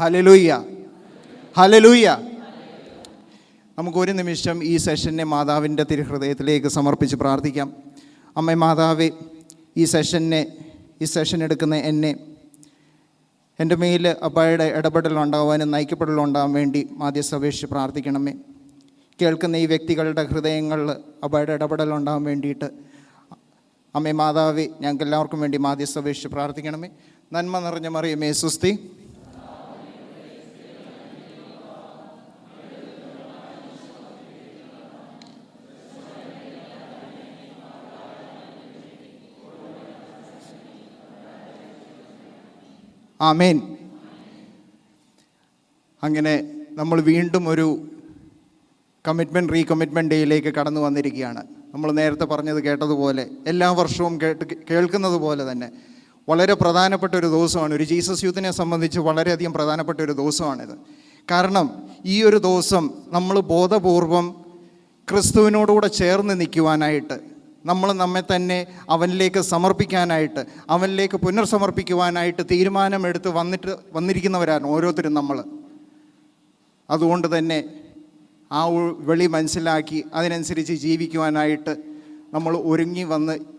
Hallelujah, hallelujah. നമുക്കൊരു നിമിഷം ഈ സെഷനെ മാതാവിൻ്റെ തിരുഹൃദയത്തിലേക്ക് സമർപ്പിച്ച് പ്രാർത്ഥിക്കാം. അമ്മേ മാതാവേ, ഈ സെഷൻ എടുക്കുന്ന എന്നെ, എൻ്റെ മേൽ അപ്പായുടെ ഇടപെടലുണ്ടാവാനും നയിക്കപ്പെടലുണ്ടാകാൻ വേണ്ടി മാധ്യസ്ഥ അപേക്ഷിച്ച് പ്രാർത്ഥിക്കണമേ. കേൾക്കുന്ന ഈ വ്യക്തികളുടെ ഹൃദയങ്ങളിൽ അപ്പായുടെ ഇടപെടലുണ്ടാകാൻ വേണ്ടിയിട്ട് അമ്മേ മാതാവേ, ഞങ്ങൾക്ക് എല്ലാവർക്കും വേണ്ടി മാധ്യസ്ഥ അപേക്ഷിച്ച് പ്രാർത്ഥിക്കണമേ. നന്മ നിറഞ്ഞ മറിയമേ സുസ്തി, ആമേൻ. അങ്ങനെ നമ്മൾ വീണ്ടും ഒരു റീകമ്മിറ്റ്മെൻറ്റ് ഡേയിലേക്ക് കടന്നു വന്നിരിക്കുകയാണ്. നമ്മൾ നേരത്തെ പറഞ്ഞത് കേട്ടതുപോലെ എല്ലാ വർഷവും കേൾക്കുന്നത് പോലെ തന്നെ വളരെ പ്രധാനപ്പെട്ട ഒരു ദിവസമാണ്. ഒരു ജീസസ് യൂത്തിനെ സംബന്ധിച്ച് വളരെയധികം പ്രധാനപ്പെട്ട ഒരു ദിവസമാണിത്. കാരണം ഈ ഒരു ദിവസം നമ്മൾ ബോധപൂർവം ക്രിസ്തുവിനോടുകൂടെ ചേർന്ന് നിൽക്കുവാനായിട്ട്, നമ്മൾ നമ്മെ തന്നെ അവനിലേക്ക് സമർപ്പിക്കാനായിട്ട്, അവനിലേക്ക് പുനർസമർപ്പിക്കുവാനായിട്ട് തീരുമാനമെടുത്ത് വന്നിരിക്കുന്നവരാണ് ഓരോരുത്തരും നമ്മൾ. അതുകൊണ്ട് തന്നെ ആ വെളി മനസ്സിലാക്കി അതിനനുസരിച്ച് ജീവിക്കുവാനായിട്ട് നമ്മൾ ഒരുങ്ങി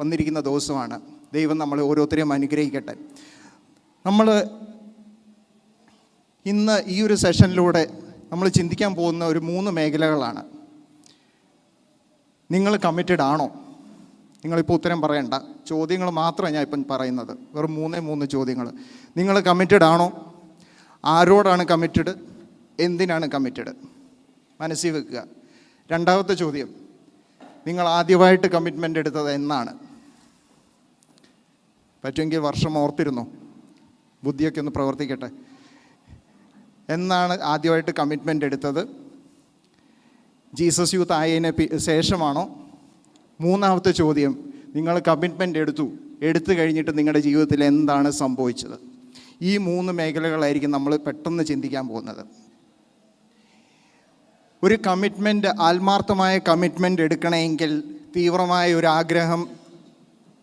വന്നിരിക്കുന്ന ദിവസമാണ്. ദൈവം നമ്മളെ ഓരോരുത്തരെയും അനുഗ്രഹിക്കട്ടെ. നമ്മൾ ഇന്ന് ഈ ഒരു സെഷനിലൂടെ നമ്മൾ ചിന്തിക്കാൻ പോകുന്ന ഒരു 3 മേഖലകളാണ്. നിങ്ങൾ കമ്മിറ്റഡ് ആണോ? നിങ്ങളിപ്പോൾ ഉത്തരം പറയണ്ട, ചോദ്യങ്ങൾ മാത്രമാണ് ഞാൻ ഇപ്പം പറയുന്നത്. വെറും 3 ചോദ്യങ്ങൾ. നിങ്ങൾ കമ്മിറ്റഡ് ആണോ? ആരോടാണ് കമ്മിറ്റഡ്? എന്തിനാണ് കമ്മിറ്റഡ്? മനസ്സിൽ വെക്കുക. രണ്ടാമത്തെ ചോദ്യം, നിങ്ങൾ ആദ്യമായിട്ട് കമ്മിറ്റ്മെൻ്റ് എടുത്തത് എന്നാണ്? പറ്റുമെങ്കിൽ വർഷം ഓർത്തിരുന്നോ? ബുദ്ധിയൊക്കെ ഒന്ന് പ്രവർത്തിക്കട്ടെ. എന്നാണ് ആദ്യമായിട്ട് കമ്മിറ്റ്മെൻ്റ് എടുത്തത്? ജീസസ് യൂത്ത് ആയതിന് ശേഷമാണോ? മൂന്നാമത്തെ ചോദ്യം, നിങ്ങൾ കമ്മിറ്റ്മെൻ്റ് എടുത്തു കഴിഞ്ഞിട്ട് നിങ്ങളുടെ ജീവിതത്തിൽ എന്താണ് സംഭവിച്ചത്? ഈ 3 മേഖലകളായിരിക്കും നമ്മൾ പെട്ടെന്ന് ചിന്തിക്കാൻ പോകുന്നത്. ഒരു കമ്മിറ്റ്മെൻറ്റ്, ആത്മാർത്ഥമായ കമ്മിറ്റ്മെൻ്റ് എടുക്കണമെങ്കിൽ തീവ്രമായ ഒരു ആഗ്രഹം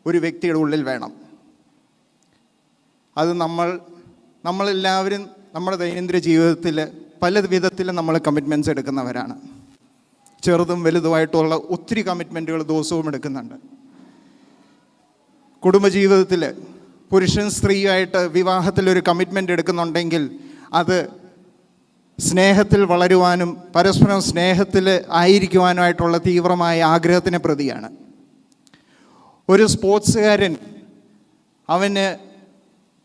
ഒരു വ്യക്തിയുടെ ഉള്ളിൽ വേണം. അത് നമ്മളെല്ലാവരും നമ്മുടെ ദൈനംദിന ജീവിതത്തിൽ പല വിധത്തിലും നമ്മൾ കമ്മിറ്റ്മെൻറ്റ്സ് എടുക്കുന്നവരാണ്. ചെറുതും വലുതുമായിട്ടുള്ള ഒത്തിരി കമ്മിറ്റ്മെൻറ്റുകൾ ദിവസവും എടുക്കുന്നുണ്ട്. കുടുംബജീവിതത്തിൽ പുരുഷൻ സ്ത്രീയായിട്ട് വിവാഹത്തിലൊരു കമ്മിറ്റ്മെൻ്റ് എടുക്കുന്നുണ്ടെങ്കിൽ അത് സ്നേഹത്തിൽ വളരുവാനും പരസ്പരം സ്നേഹത്തിൽ ആയിരിക്കുവാനുമായിട്ടുള്ള തീവ്രമായ ആഗ്രഹത്തിനെ പ്രതിയാണ്. ഒരു സ്പോർട്സുകാരൻ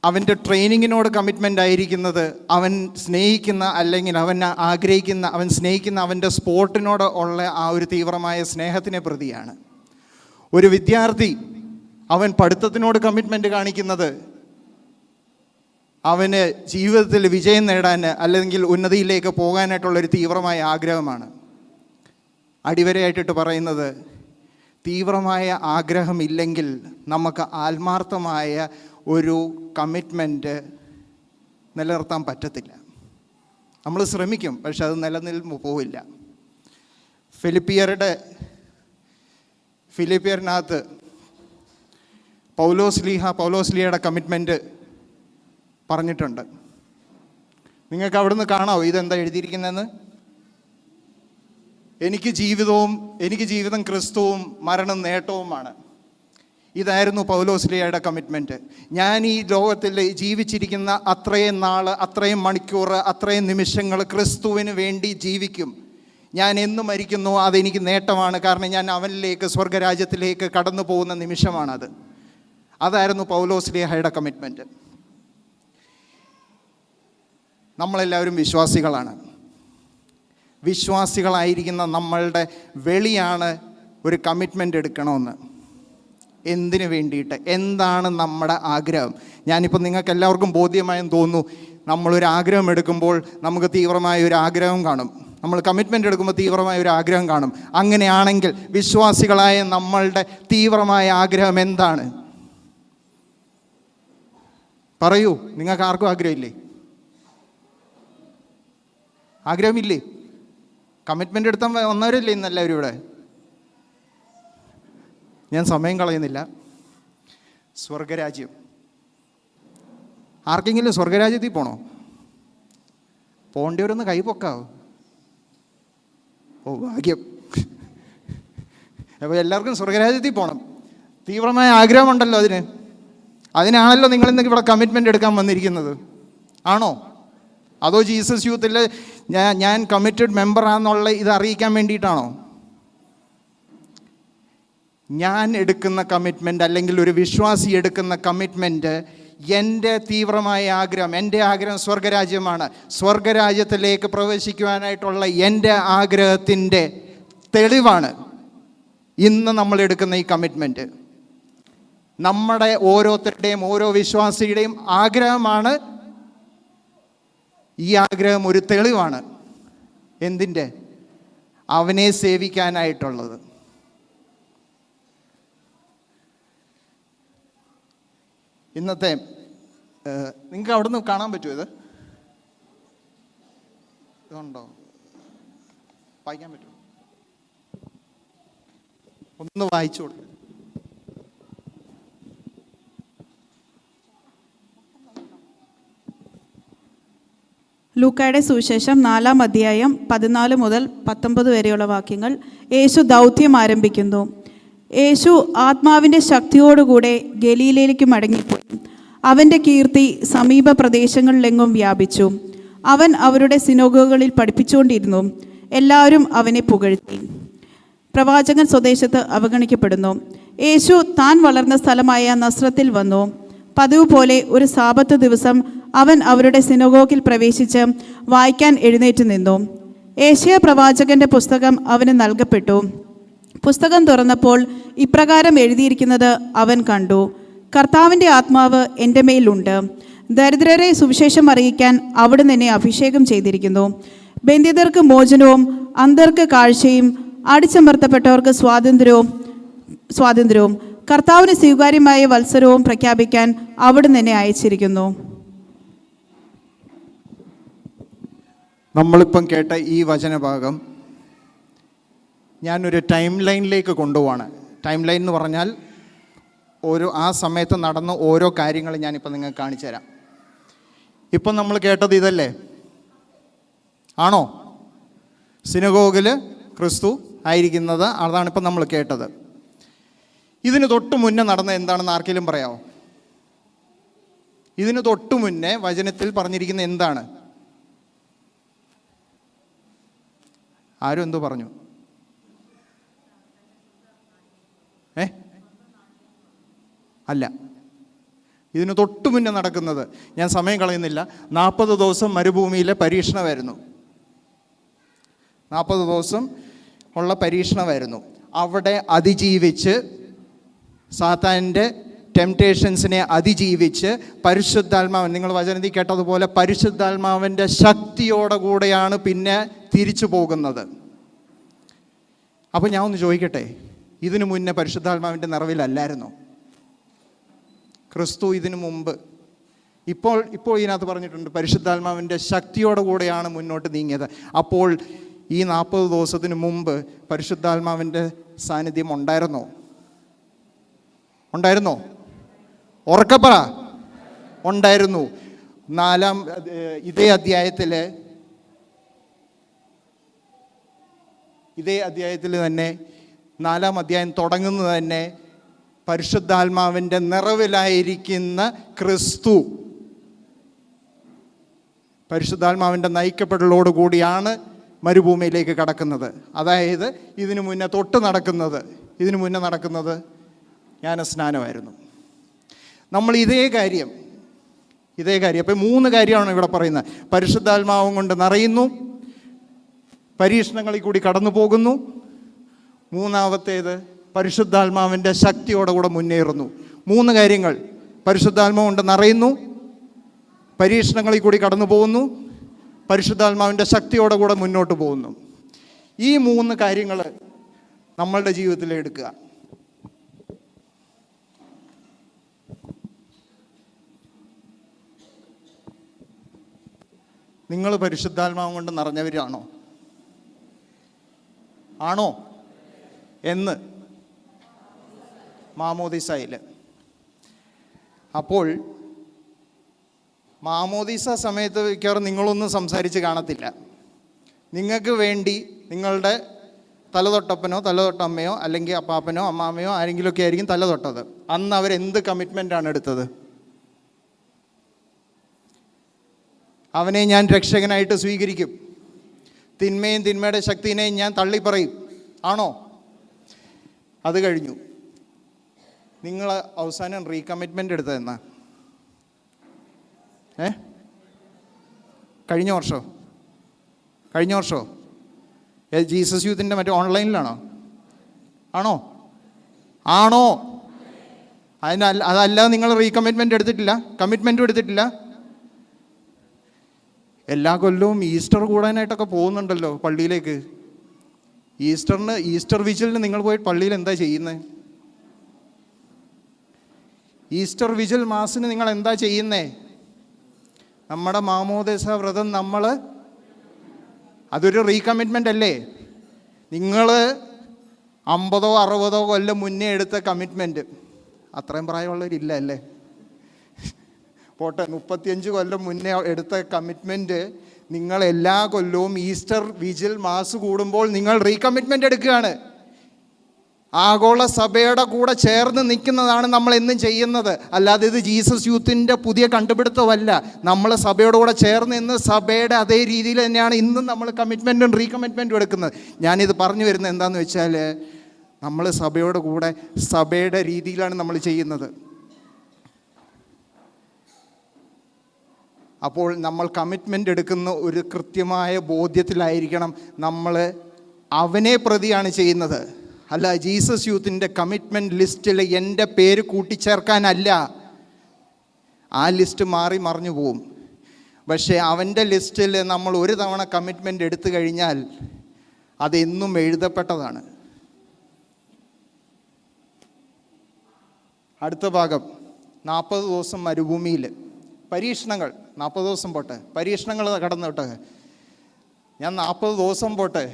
അവൻ്റെ ട്രെയിനിങ്ങിനോട് കമ്മിറ്റ്മെൻ്റ് ആയിരിക്കുന്നത് അവൻ സ്നേഹിക്കുന്ന, അല്ലെങ്കിൽ അവൻ സ്നേഹിക്കുന്ന അവൻ്റെ സ്പോർട്ടിനോട് ഉള്ള ആ ഒരു തീവ്രമായ സ്നേഹത്തിനെ പ്രതിയാണ്. ഒരു വിദ്യാർത്ഥി അവൻ പഠിത്തത്തിനോട് കമ്മിറ്റ്മെൻ്റ് കാണിക്കുന്നത് അവന് ജീവിതത്തിൽ വിജയം നേടാൻ, അല്ലെങ്കിൽ ഉന്നതിയിലേക്ക് പോകാനായിട്ടുള്ളൊരു തീവ്രമായ ആഗ്രഹമാണ്. അടിവരയായിട്ടിട്ട് പറയുന്നത്, തീവ്രമായ ആഗ്രഹമില്ലെങ്കിൽ നമുക്ക് ആത്മാർത്ഥമായ ഒരു കമ്മിറ്റ്മെൻറ്റ് നിലനിർത്താൻ പറ്റത്തില്ല. നമ്മൾ ശ്രമിക്കും, പക്ഷെ അത് നിലനിൽപ്പ് പോവില്ല. ഫിലിപ്പിയറിനകത്ത് പൗലോസ്ലീഹയുടെ കമ്മിറ്റ്മെൻറ്റ് പറഞ്ഞിട്ടുണ്ട്. നിങ്ങൾക്ക് അവിടുന്ന് കാണാമോ ഇതെന്താ എഴുതിയിരിക്കുന്നതെന്ന്? എനിക്ക് ജീവിതം ക്രിസ്തുവും മരണം നേട്ടവുമാണ്. ഇതായിരുന്നു പൗലോസ്ലീഹയുടെ കമ്മിറ്റ്മെൻറ്റ്. ഞാൻ ഈ ലോകത്തിൽ ജീവിച്ചിരിക്കുന്ന അത്രയും നാൾ, അത്രയും മണിക്കൂർ, അത്രയും നിമിഷങ്ങൾ ക്രിസ്തുവിന് വേണ്ടി ജീവിക്കും. ഞാൻ എന്ന് മരിക്കുന്നു അതെനിക്ക് നേട്ടമാണ്. കാരണം ഞാൻ അവനിലേക്ക്, സ്വർഗരാജ്യത്തിലേക്ക് കടന്നു പോകുന്ന നിമിഷമാണത്. അതായിരുന്നു പൗലോസ്ലീഹയുടെ കമ്മിറ്റ്മെൻറ്റ്. നമ്മളെല്ലാവരും വിശ്വാസികളാണ്. വിശ്വാസികളായിരിക്കുന്ന നമ്മളുടെ വെളിയാണ് ഒരു കമ്മിറ്റ്മെൻ്റ് എടുക്കണമെന്ന്. എന്തിനു വേണ്ടിയിട്ട്? എന്താണ് നമ്മുടെ ആഗ്രഹം? ഞാനിപ്പോൾ നിങ്ങൾക്ക് എല്ലാവർക്കും ബോധ്യമായെന്ന് തോന്നുന്നു. നമ്മളൊരു ആഗ്രഹം എടുക്കുമ്പോൾ നമുക്ക് തീവ്രമായ ഒരു ആഗ്രഹം കാണും. നമ്മൾ കമ്മിറ്റ്മെൻ്റ് എടുക്കുമ്പോൾ തീവ്രമായ ഒരു ആഗ്രഹം കാണും. അങ്ങനെയാണെങ്കിൽ വിശ്വാസികളായ നമ്മളുടെ തീവ്രമായ ആഗ്രഹം എന്താണ്? പറയൂ. നിങ്ങൾക്ക് ആർക്കും ആഗ്രഹമില്ലേ? ആഗ്രഹമില്ലേ? കമ്മിറ്റ്മെൻ്റ് എടുത്താൽ വന്നവരല്ലേ ഇന്നെല്ലാവരും ഇവിടെ? ഞാൻ സമയം കളയുന്നില്ല. സ്വർഗരാജ്യം. ആർക്കെങ്കിലും സ്വർഗരാജ്യത്തിൽ പോകണോ? പോകേണ്ടിവരൊന്ന് കൈ പൊക്കാവോ? ഓ ഭാഗ്യം. അപ്പോൾ എല്ലാവർക്കും സ്വർഗരാജ്യത്തിൽ പോകണം. തീവ്രമായ ആഗ്രഹമുണ്ടല്ലോ അതിനാണല്ലോ നിങ്ങളിന്ന് ഇവിടെ കമ്മിറ്റ്മെൻ്റ് എടുക്കാൻ വന്നിരിക്കുന്നത്. ആണോ? അതോ ജീസസ് യൂത്തിൽ ഞാൻ കമ്മിറ്റഡ് മെമ്പറാന്നുള്ള ഇത് അറിയിക്കാൻ വേണ്ടിയിട്ടാണോ? ഞാൻ എടുക്കുന്ന കമ്മിറ്റ്മെൻ്റ്, അല്ലെങ്കിൽ ഒരു വിശ്വാസി എടുക്കുന്ന കമ്മിറ്റ്മെൻറ്റ്, എൻ്റെ തീവ്രമായ ആഗ്രഹം, എൻ്റെ ആഗ്രഹം സ്വർഗരാജ്യമാണ്. സ്വർഗരാജ്യത്തിലേക്ക് പ്രവേശിക്കുവാനായിട്ടുള്ള എൻ്റെ ആഗ്രഹത്തിൻ്റെ തെളിവാണ് ഇന്ന് നമ്മൾ എടുക്കുന്ന ഈ കമ്മിറ്റ്മെൻറ്റ്. നമ്മുടെ ഓരോരുത്തരുടെയും ഓരോ വിശ്വാസിയുടെയും ആഗ്രഹമാണ്. ഈ ആഗ്രഹം ഒരു തെളിവാണ്. എന്തിൻ്റെ? അവനെ സേവിക്കാനായിട്ടുള്ളത്. ഇന്നത്തെ നിങ്ങൾക്ക് അവിടെ നിന്ന് കാണാൻ പറ്റുമോ? ഇതുണ്ടോ? വായിക്കാൻ പറ്റുമോ? ഒന്ന് വായിച്ചു കൊടുക്കും. ലൂക്കായുടെ സുവിശേഷം 4-ാം അധ്യായം 14 മുതൽ 19 വരെയുള്ള വാക്യങ്ങൾ. യേശു ദൗത്യം ആരംഭിക്കുന്നു. യേശു ആത്മാവിൻ്റെ ശക്തിയോടുകൂടെ ഗലീലയിലേക്ക് മടങ്ങിപ്പോയി. അവൻ്റെ കീർത്തി സമീപ പ്രദേശങ്ങളിലെങ്ങും വ്യാപിച്ചു. അവൻ അവരുടെ സിനഗോഗുകളിൽ പഠിപ്പിച്ചുകൊണ്ടിരുന്നു. എല്ലാവരും അവനെ പുകഴ്ത്തി. പ്രവാചകൻ സ്വദേശത്ത് അവഗണിക്കപ്പെടുന്നു. യേശു താൻ വളർന്ന സ്ഥലമായ നസ്രത്തിൽ വന്നു. പതിവ് പോലെ ഒരു സാബത്ത് ദിവസം അവൻ അവരുടെ സിനഗോഗിൽ പ്രവേശിച്ച് വായിക്കാൻ എഴുന്നേറ്റ് നിന്നു. ഏശയ്യാ പ്രവാചകന്റെ പുസ്തകം അവന് നൽകപ്പെട്ടു. പുസ്തകം തുറന്നപ്പോൾ ഇപ്രകാരം എഴുതിയിരിക്കുന്നത് അവൻ കണ്ടു: കർത്താവിൻ്റെ ആത്മാവ് എൻ്റെ മേലുണ്ട്. ദരിദ്രരെ സുവിശേഷം അറിയിക്കാൻ അവിടുന്ന് എന്നെ അഭിഷേകം ചെയ്തിരിക്കുന്നു. ബന്ധിതർക്ക് മോചനവും അന്ധർക്ക് കാഴ്ചയും അടിച്ചമർത്തപ്പെട്ടവർക്ക് സ്വാതന്ത്ര്യവും കർത്താവിന് സ്വീകാര്യമായ വത്സരവും പ്രഖ്യാപിക്കാൻ അവിടുന്ന് എന്നെ അയച്ചിരിക്കുന്നു. നമ്മളിപ്പം കേട്ട ഈ വചനഭാഗം ഞാനൊരു ടൈം ലൈനിലേക്ക് കൊണ്ടുപോവാണ്. ടൈം ലൈൻ എന്ന് പറഞ്ഞാൽ ആ സമയത്ത് നടന്ന ഓരോ കാര്യങ്ങൾ ഞാനിപ്പോൾ നിങ്ങൾക്ക് കാണിച്ചു തരാം. ഇപ്പം നമ്മൾ കേട്ടത് ഇതല്ലേ? ആണോ? സിനഗോഗിൽ ക്രിസ്തു ആയിരിക്കുന്നത് അതാണിപ്പം നമ്മൾ കേട്ടത്. ഇതിന് തൊട്ട് മുന്നേ നടന്ന എന്താണെന്ന് ആർക്കെങ്കിലും പറയാമോ? ഇതിന് തൊട്ട് മുന്നേ വചനത്തിൽ പറഞ്ഞിരിക്കുന്ന എന്താണ്? ആരും എന്തോ പറഞ്ഞു? അല്ല, ഇതിന് തൊട്ട് മുന്നേ നടക്കുന്നത്, ഞാൻ സമയം കളയുന്നില്ല, 40 ദിവസം മരുഭൂമിയിലെ പരീക്ഷണമായിരുന്നു. 40 ദിവസം ഉള്ള പരീക്ഷണമായിരുന്നു. അവിടെ അതിജീവിച്ച്, സാത്താൻ്റെ ടെംപ്റ്റേഷൻസിനെ അതിജീവിച്ച് പരിശുദ്ധാത്മാവൻ, നിങ്ങൾ വചനത്തിൽ കേട്ടതുപോലെ പരിശുദ്ധാത്മാവിൻ്റെ ശക്തിയോടെ കൂടെയാണ് പിന്നെ തിരിച്ചു പോകുന്നത്. അപ്പോൾ ഞാൻ ഒന്ന് ചോദിക്കട്ടെ, ഇതിനു മുന്നേ പരിശുദ്ധാത്മാവിൻ്റെ നിറവിലല്ലായിരുന്നോ ക്രിസ്തു? ഇതിനു മുമ്പ് ഇപ്പോൾ ഇതിനകത്ത് പറഞ്ഞിട്ടുണ്ട് പരിശുദ്ധാത്മാവിൻ്റെ ശക്തിയോടെ കൂടെയാണ് മുന്നോട്ട് നീങ്ങിയത്. അപ്പോൾ ഈ 40 ദിവസത്തിന് മുമ്പ് പരിശുദ്ധാത്മാവിൻ്റെ സാന്നിധ്യം ഉണ്ടായിരുന്നോ? ഉറക്കപ്പറ. ഉണ്ടായിരുന്നു. ഇതേ അധ്യായത്തിൽ തന്നെ 4-ാം അധ്യായം തുടങ്ങുന്നത് തന്നെ പരിശുദ്ധാത്മാവിൻ്റെ നിറവിലായിരിക്കുന്ന ക്രിസ്തു പരിശുദ്ധാത്മാവിൻ്റെ നയിക്കപ്പെടലോടുകൂടിയാണ് മരുഭൂമിയിലേക്ക് കടക്കുന്നത്. അതായത് ഇതിനു മുന്നേ നടക്കുന്നത് ജ്ഞാനസ്നാനമായിരുന്നു. നമ്മൾ ഇതേ കാര്യം അപ്പോൾ 3 കാര്യമാണ് ഇവിടെ പറയുന്നത്. പരിശുദ്ധാത്മാവും കൊണ്ട് നിറയുന്നു, പരീക്ഷണങ്ങളിൽ കൂടി കടന്നു പോകുന്നു, മൂന്നാമത്തേത് പരിശുദ്ധാത്മാവിൻ്റെ ശക്തിയോടെ കൂടെ മുന്നേറുന്നു. 3 കാര്യങ്ങൾ: പരിശുദ്ധാത്മാവ് കൊണ്ട് നിറയുന്നു, പരീക്ഷണങ്ങളിൽ കൂടി കടന്നു പോകുന്നു, പരിശുദ്ധാത്മാവിൻ്റെ ശക്തിയോടെ കൂടെ മുന്നോട്ട് പോകുന്നു. ഈ 3 കാര്യങ്ങൾ നമ്മളുടെ ജീവിതത്തിൽ എടുക്കുക. നിങ്ങൾ പരിശുദ്ധാത്മാവ് കൊണ്ട് നിറഞ്ഞവരാണോ? എന്ന് മാമോദിസയിൽ. അപ്പോൾ മാമോദീസ സമയത്ത് മിക്കവാറും നിങ്ങളൊന്നും സംസാരിച്ച് കാണത്തില്ല. നിങ്ങൾക്ക് വേണ്ടി നിങ്ങളുടെ തലതൊട്ടപ്പനോ തലതൊട്ടമ്മയോ അല്ലെങ്കിൽ അപ്പാപ്പനോ അമ്മാമ്മയോ ആരെങ്കിലുമൊക്കെ ആയിരിക്കും തലതൊട്ടത്. അന്ന് അവരെന്ത് കമ്മിറ്റ്മെൻ്റാണ് എടുത്തത്? അവനെ ഞാൻ രക്ഷകനായിട്ട് സ്വീകരിക്കും, തിന്മയും തിന്മയുടെ ശക്തിനെയും ഞാൻ തള്ളിപ്പറയും. ആണോ? അത് കഴിഞ്ഞു. നിങ്ങൾ അവസാനം റീകമ്മിറ്റ്മെൻ്റ് എടുത്തതെന്നാ? കഴിഞ്ഞ വർഷമോ? ജീസസ് യൂത്തിൻ്റെ മറ്റേ ഓൺലൈനിലാണോ? ആണോ? അതല്ലാതെ നിങ്ങൾ റീകമ്മിറ്റ്മെൻ്റ് എടുത്തിട്ടില്ല, കമ്മിറ്റ്മെൻറ്റും എടുത്തിട്ടില്ല. എല്ലാ കൊല്ലവും ഈസ്റ്റർ കൂടാനായിട്ടൊക്കെ പോകുന്നുണ്ടല്ലോ പള്ളിയിലേക്ക്. ഈസ്റ്റർ വിജിലിന് നിങ്ങൾ പോയി പള്ളിയിൽ എന്താ ചെയ്യുന്നത്? ഈസ്റ്റർ വിജിൽ മാസിന് നിങ്ങൾ എന്താ ചെയ്യുന്നേ? നമ്മുടെ മാമോദീസ വ്രതം അതൊരു റീകമ്മിറ്റ്മെൻ്റ് അല്ലേ? നിങ്ങൾ 50-60 കൊല്ലം മുന്നേ എടുത്ത കമ്മിറ്റ്മെൻറ്റ്. അത്രയും പ്രായമുള്ളവരില്ല അല്ലേ? പോട്ടെ, 35 കൊല്ലം മുന്നേ എടുത്ത കമ്മിറ്റ്മെൻറ്റ് നിങ്ങൾ എല്ലാ കൊല്ലവും ഈസ്റ്റർ വിജിൽ മാസ് കൂടുമ്പോൾ നിങ്ങൾ റീകമ്മിറ്റ്മെൻ്റ് എടുക്കുകയാണ്. ആഗോള സഭയുടെ കൂടെ ചേർന്ന് നിൽക്കുന്നതാണ് നമ്മൾ എന്നും ചെയ്യുന്നത്. അല്ലാതെ ഇത് ജീസസ് യൂത്തിൻ്റെ പുതിയ കണ്ടുപിടുത്തമല്ല. നമ്മൾ സഭയുടെ കൂടെ ചേർന്ന് നിന്ന് സഭയുടെ അതേ രീതിയിൽ തന്നെയാണ് ഇന്നും നമ്മൾ കമ്മിറ്റ്മെൻറ്റും റീകമ്മിറ്റ്മെൻറ്റും എടുക്കുന്നത്. ഞാനിത് പറഞ്ഞു വരുന്നത് എന്താണെന്ന് വെച്ചാൽ, നമ്മൾ സഭയുടെ കൂടെ സഭയുടെ രീതിയിലാണ് നമ്മൾ ചെയ്യുന്നത്. അപ്പോൾ നമ്മൾ കമ്മിറ്റ്മെൻ്റ് എടുക്കുന്ന ഒരു കൃത്യമായ ബോധ്യത്തിലായിരിക്കണം. നമ്മൾ അവനെ പ്രതിയാണ് ചെയ്യുന്നത്, അല്ല ജീസസ് യൂത്തിൻ്റെ കമ്മിറ്റ്മെൻറ്റ് ലിസ്റ്റിൽ എൻ്റെ പേര് കൂട്ടിച്ചേർക്കാനല്ല. ആ ലിസ്റ്റ് മാറി മറിഞ്ഞു പോവും. പക്ഷേ അവൻ്റെ ലിസ്റ്റിൽ നമ്മൾ ഒരു തവണ കമ്മിറ്റ്മെൻ്റ് എടുത്തു കഴിഞ്ഞാൽ അതെന്നും എഴുതപ്പെട്ടതാണ്. അടുത്ത ഭാഗം 40 ദിവസം മരുഭൂമിയിൽ പരീക്ഷണങ്ങൾ. 40 ദിവസം പോട്ടെ, പരീക്ഷണങ്ങൾ കടന്നോട്ടെ. ഞാൻ 40 ദിവസം പോട്ടെ,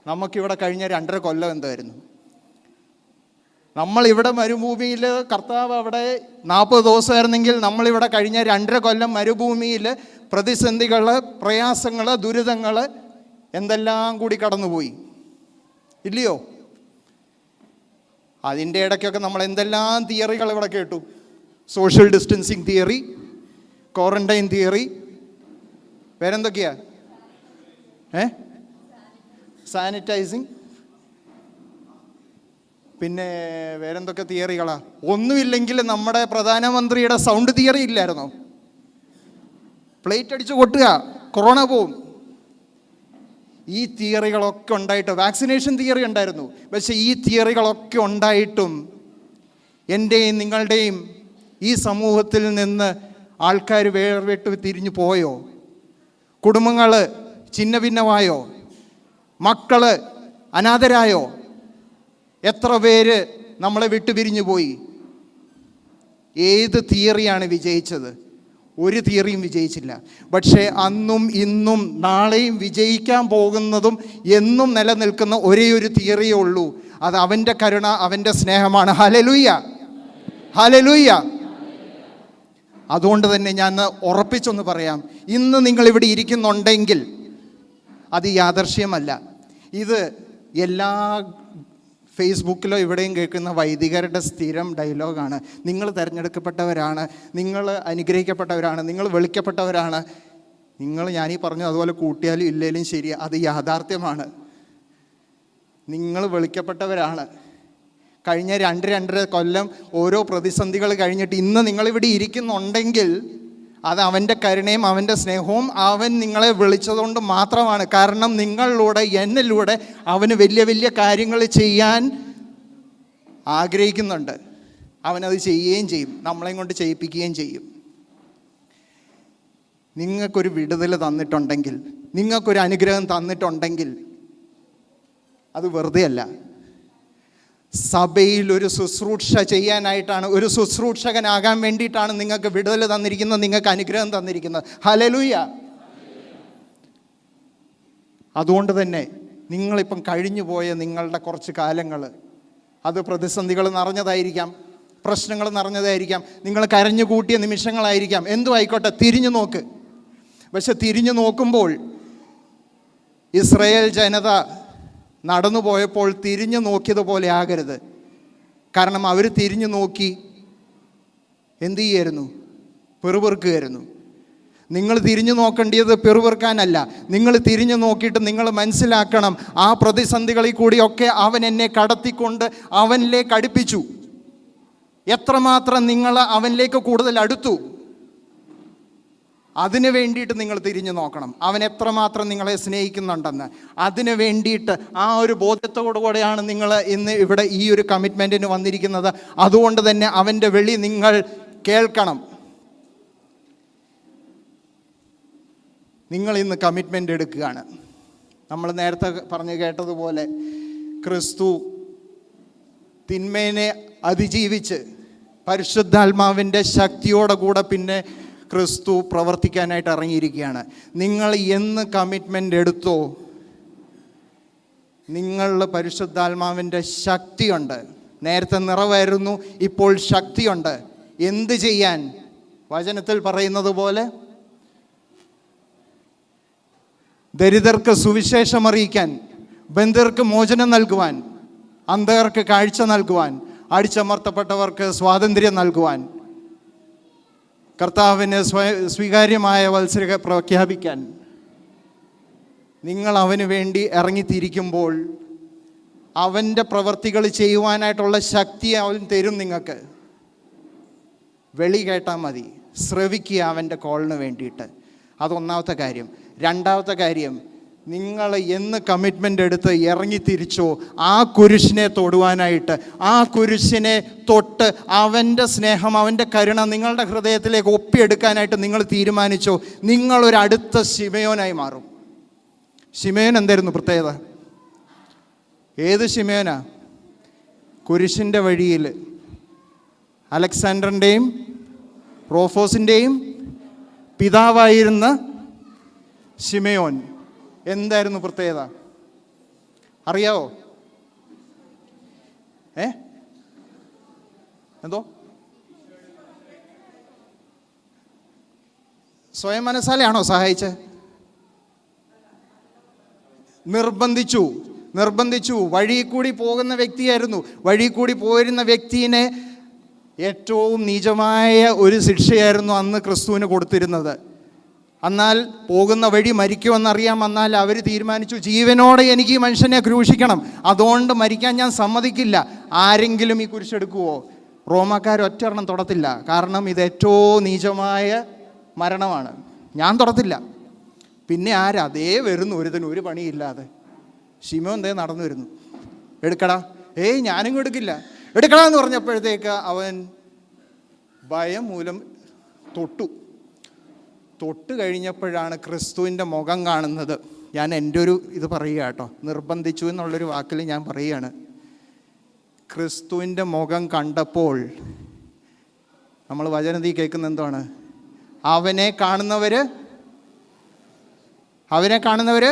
നമുക്കിവിടെ കഴിഞ്ഞ 2.5 കൊല്ലം എന്തായിരുന്നു? നമ്മളിവിടെ മരുഭൂമിയിൽ, കർത്താവ് അവിടെ 40 ദിവസമായിരുന്നെങ്കിൽ നമ്മളിവിടെ കഴിഞ്ഞ 2.5 കൊല്ലം മരുഭൂമിയിൽ പ്രതിസന്ധികൾ, പ്രയാസങ്ങൾ, ദുരിതങ്ങൾ എന്തെല്ലാം കൂടി കടന്നുപോയി, ഇല്ലയോ? അതിൻ്റെ ഇടയ്ക്കൊക്കെ നമ്മൾ എന്തെല്ലാം തിയറികൾ ഇവിടെ കേട്ടു. Social distancing theory, quarantine theory, വേറെന്തൊക്കെയാ? സാനിറ്റൈസിങ്, പിന്നെ വേറെന്തൊക്കെ തിയറികളാ? ഒന്നുമില്ലെങ്കിൽ നമ്മുടെ പ്രധാനമന്ത്രിയുടെ സൗണ്ട് തിയറി ഇല്ലായിരുന്നോ? പ്ലേറ്റ് അടിച്ച് കൊട്ടുക, കൊറോണ പോവും. ഈ തിയറികളൊക്കെ ഉണ്ടായിട്ട്, വാക്സിനേഷൻ തിയറി ഉണ്ടായിരുന്നു. പക്ഷേ ഈ തിയറികളൊക്കെ ഉണ്ടായിട്ടും എൻ്റെയും നിങ്ങളുടെയും ഈ സമൂഹത്തിൽ നിന്ന് ആൾക്കാർ വേർവിട്ട് തിരിഞ്ഞു പോയോ? കുടുംബങ്ങൾ ഛിന്ന ഭിന്നമായോ? മക്കൾ അനാഥരായോ? എത്ര പേര് നമ്മളെ വിട്ടുപിരിഞ്ഞു പോയി? ഏത് തിയറിയാണ് വിജയിച്ചത്? ഒരു തിയറിയും വിജയിച്ചില്ല. പക്ഷേ അന്നും ഇന്നും നാളെയും വിജയിക്കാൻ പോകുന്നതും എന്നും നിലനിൽക്കുന്ന ഒരേ ഒരു തിയറിയേ ഉള്ളൂ. അത് അവൻ്റെ കരുണ, അവൻ്റെ സ്നേഹമാണ്. Hallelujah, hallelujah. അതുകൊണ്ട് തന്നെ ഞാൻ ഉറപ്പിച്ചൊന്ന് പറയാം, ഇന്ന് നിങ്ങളിവിടെ ഇരിക്കുന്നുണ്ടെങ്കിൽ അത് യാദർശ്യമല്ല. ഇത് എല്ലാ ഫേസ്ബുക്കിലോ ഇവിടെയും കേൾക്കുന്ന വൈദികരുടെ സ്ഥിരം ഡയലോഗാണ്. നിങ്ങൾ തിരഞ്ഞെടുക്കപ്പെട്ടവരാണ്, നിങ്ങൾ അനുഗ്രഹിക്കപ്പെട്ടവരാണ്, നിങ്ങൾ വിളിക്കപ്പെട്ടവരാണ്. ഞാനീ പറഞ്ഞു അതുപോലെ കൂട്ടിയാലും ഇല്ലേലും ശരി, അത് യാഥാർത്ഥ്യമാണ്. നിങ്ങൾ വിളിക്കപ്പെട്ടവരാണ്. കഴിഞ്ഞ 2-2.5 കൊല്ലം ഓരോ പ്രതിസന്ധികൾ കഴിഞ്ഞിട്ട് ഇന്ന് നിങ്ങളിവിടെ ഇരിക്കുന്നുണ്ടെങ്കിൽ അത് അവൻ്റെ കരുണയും അവൻ്റെ സ്നേഹവും അവൻ നിങ്ങളെ വിളിച്ചതുകൊണ്ട് മാത്രമാണ്. കാരണം നിങ്ങളിലൂടെ, എന്നിലൂടെ അവന് വലിയ വലിയ കാര്യങ്ങൾ ചെയ്യാൻ ആഗ്രഹിക്കുന്നുണ്ട്. അവനത് ചെയ്യുകയും ചെയ്യും, നമ്മളെയും കൊണ്ട് ചെയ്യിപ്പിക്കുകയും ചെയ്യും. നിങ്ങൾക്കൊരു വിടുതൽ തന്നിട്ടുണ്ടെങ്കിൽ, നിങ്ങൾക്കൊരു അനുഗ്രഹം തന്നിട്ടുണ്ടെങ്കിൽ അത് വെറുതെ അല്ല. സഭയിൽ ഒരു ശുശ്രൂഷ ചെയ്യാനായിട്ടാണ്, ഒരു ശുശ്രൂഷകനാകാൻ വേണ്ടിയിട്ടാണ് നിങ്ങൾക്ക് വിടുതൽ തന്നിരിക്കുന്നത്, നിങ്ങൾക്ക് അനുഗ്രഹം തന്നിരിക്കുന്നത്. ഹല്ലേലൂയ. അതുകൊണ്ട് തന്നെ നിങ്ങളിപ്പം കഴിഞ്ഞു പോയ നിങ്ങളുടെ കുറച്ച് കാലങ്ങൾ അത് പ്രതിസന്ധികൾ നിറഞ്ഞതായിരിക്കാം, പ്രശ്നങ്ങൾ നിറഞ്ഞതായിരിക്കാം, നിങ്ങൾ കരഞ്ഞു കൂട്ടിയ നിമിഷങ്ങളായിരിക്കാം, എന്തും ആയിക്കോട്ടെ, തിരിഞ്ഞു നോക്ക്. പക്ഷെ തിരിഞ്ഞു നോക്കുമ്പോൾ ഇസ്രായേൽ ജനത നടന്നു പോയപ്പോൾ തിരിഞ്ഞു നോക്കിയതുപോലെ ആകരുത്. കാരണം അവർ തിരിഞ്ഞു നോക്കി എന്തു ചെയ്യായിരുന്നു? പെറുപെറുക്കുകയായിരുന്നു. നിങ്ങൾ തിരിഞ്ഞു നോക്കേണ്ടത് പെറുപെറുക്കാനല്ല. നിങ്ങൾ തിരിഞ്ഞു നോക്കിയിട്ട് നിങ്ങൾ മനസ്സിലാക്കണം, ആ പ്രതിസന്ധികളിൽ കൂടിയൊക്കെ അവൻ എന്നെ കടത്തിക്കൊണ്ട് അവനിലേക്ക് അടുപ്പിച്ചു. എത്രമാത്രം നിങ്ങൾ അവനിലേക്ക് കൂടുതൽ അടുത്തു, അതിനു വേണ്ടിയിട്ട് നിങ്ങൾ തിരിഞ്ഞു നോക്കണം. അവൻ എത്രമാത്രം നിങ്ങളെ സ്നേഹിക്കുന്നുണ്ടെന്ന് അതിനു വേണ്ടിയിട്ട് ആ ഒരു ബോധ്യത്തോടു കൂടെയാണ് നിങ്ങൾ ഇന്ന് ഇവിടെ ഈ ഒരു കമ്മിറ്റ്മെൻറ്റിന് വന്നിരിക്കുന്നത്. അതുകൊണ്ട് തന്നെ അവൻ്റെ വിളി നിങ്ങൾ കേൾക്കണം. നിങ്ങൾ ഇന്ന് കമ്മിറ്റ്മെൻ്റ് എടുക്കുകയാണ്. നമ്മൾ നേരത്തെ പറഞ്ഞു കേട്ടതുപോലെ ക്രിസ്തു തിന്മേനെ അതിജീവിച്ച് പരിശുദ്ധാത്മാവിൻ്റെ ശക്തിയോടെ കൂടെ പിന്നെ ക്രിസ്തു പ്രവർത്തിക്കാനായിട്ട് ഇറങ്ങിയിരിക്കുകയാണ്. നിങ്ങൾ എന്ന് കമ്മിറ്റ്മെൻ്റ് എടുത്തോ, നിങ്ങളിൽ പരിശുദ്ധാത്മാവിൻ്റെ ശക്തിയുണ്ട്. നേരത്തെ നിറവായിരുന്നു, ഇപ്പോൾ ശക്തിയുണ്ട്. എന്ത് ചെയ്യാൻ? വചനത്തിൽ പറയുന്നത് പോലെ ദരിദ്രർക്ക് സുവിശേഷം അറിയിക്കാൻ, ബന്ധിർക്ക് മോചനം നൽകുവാൻ, അന്ധർക്ക് കാഴ്ച നൽകുവാൻ, അടിച്ചമർത്തപ്പെട്ടവർക്ക് സ്വാതന്ത്ര്യം നൽകുവാൻ, കർത്താവിന് സ്വീകാര്യമായ വത്സര പ്രഖ്യാപിക്കാൻ നിങ്ങൾ അവന് വേണ്ടി ഇറങ്ങിത്തിരിക്കുമ്പോൾ അവൻ്റെ പ്രവർത്തികൾ ചെയ്യുവാനായിട്ടുള്ള ശക്തി അവൻ തരും നിങ്ങൾക്ക്. വെളി കേട്ടാൽ മതി, ശ്രവിക്കുക അവൻ്റെ കോളിന് വേണ്ടിയിട്ട്. അതൊന്നാമത്തെ കാര്യം. രണ്ടാമത്തെ കാര്യം, നിങ്ങൾ എന്ന് കമ്മിറ്റ്മെൻ്റ് എടുത്ത് ഇറങ്ങിത്തിരിച്ചോ ആ കുരിശിനെ തൊടുവാനായിട്ട്, ആ കുരിശിനെ തൊട്ട് അവൻ്റെ സ്നേഹം, അവൻ്റെ കരുണ നിങ്ങളുടെ ഹൃദയത്തിലേക്ക് ഒപ്പിയെടുക്കാനായിട്ട് നിങ്ങൾ തീരുമാനിച്ചോ, നിങ്ങളൊരു അടുത്ത ശിമയോനായി മാറും. ശിമയോൻ എന്തായിരുന്നു പ്രത്യേകത? ഏത് ശിമയോനാ? കുരിശിൻ്റെ വഴിയിൽ അലക്സാണ്ടറിൻ്റെയും റോഫോസിൻ്റെയും പിതാവായിരുന്ന ശിമയോൻ. എന്തായിരുന്നു പ്രത്യേകത? അറിയാവോ? എന്തോ? സ്വയം മനസ്സാലെയാണോ സഹായിച്ചത്? നിർബന്ധിച്ചു. വഴി കൂടി പോകുന്ന വ്യക്തിയായിരുന്നു. വഴി കൂടി പോയിരുന്ന വ്യക്തിയെ ഏറ്റവും നീചമായ ഒരു ശിക്ഷയായിരുന്നു അന്ന് ക്രിസ്തുവിന് കൊടുത്തിരുന്നത്. എന്നാൽ പോകുന്ന വഴി മരിക്കുമെന്നറിയാം. എന്നാൽ അവർ തീരുമാനിച്ചു, ജീവനോടെ എനിക്ക് ഈ മനുഷ്യനെ ക്രൂശിക്കണം, അതുകൊണ്ട് മരിക്കാൻ ഞാൻ സമ്മതിക്കില്ല. ആരെങ്കിലും ഈ കുരിശെടുക്കുവോ? റോമാക്കാർ ഒറ്റെണ്ണം തൊടത്തില്ല. കാരണം ഇത് ഏറ്റവും നീചമായ മരണമാണ്. ഞാൻ തൊടത്തില്ല. പിന്നെ ആരാ? അതേ വരുന്നു ഒരുതിന് ഒരു പണിയില്ലാതെ. ശിമോൻ എന്തേ നടന്നു വരുന്നു. എടുക്കടാ. ഞാനും എടുക്കില്ല. എടുക്കടാ എന്ന് പറഞ്ഞപ്പോഴത്തേക്ക് അവൻ ഭയം മൂലം തൊട്ട് കഴിഞ്ഞപ്പോഴാണ് ക്രിസ്തുവിൻ്റെ മുഖം കാണുന്നത്. ഞാൻ എൻ്റെ ഒരു ഇത് പറയുക കേട്ടോ, നിർബന്ധിച്ചു എന്നുള്ളൊരു വാക്കിൽ ഞാൻ പറയുകയാണ്. ക്രിസ്തുവിൻ്റെ മുഖം കണ്ടപ്പോൾ നമ്മൾ വചനത്തിൽ കേൾക്കുന്ന എന്താണ്? അവനെ കാണുന്നവർ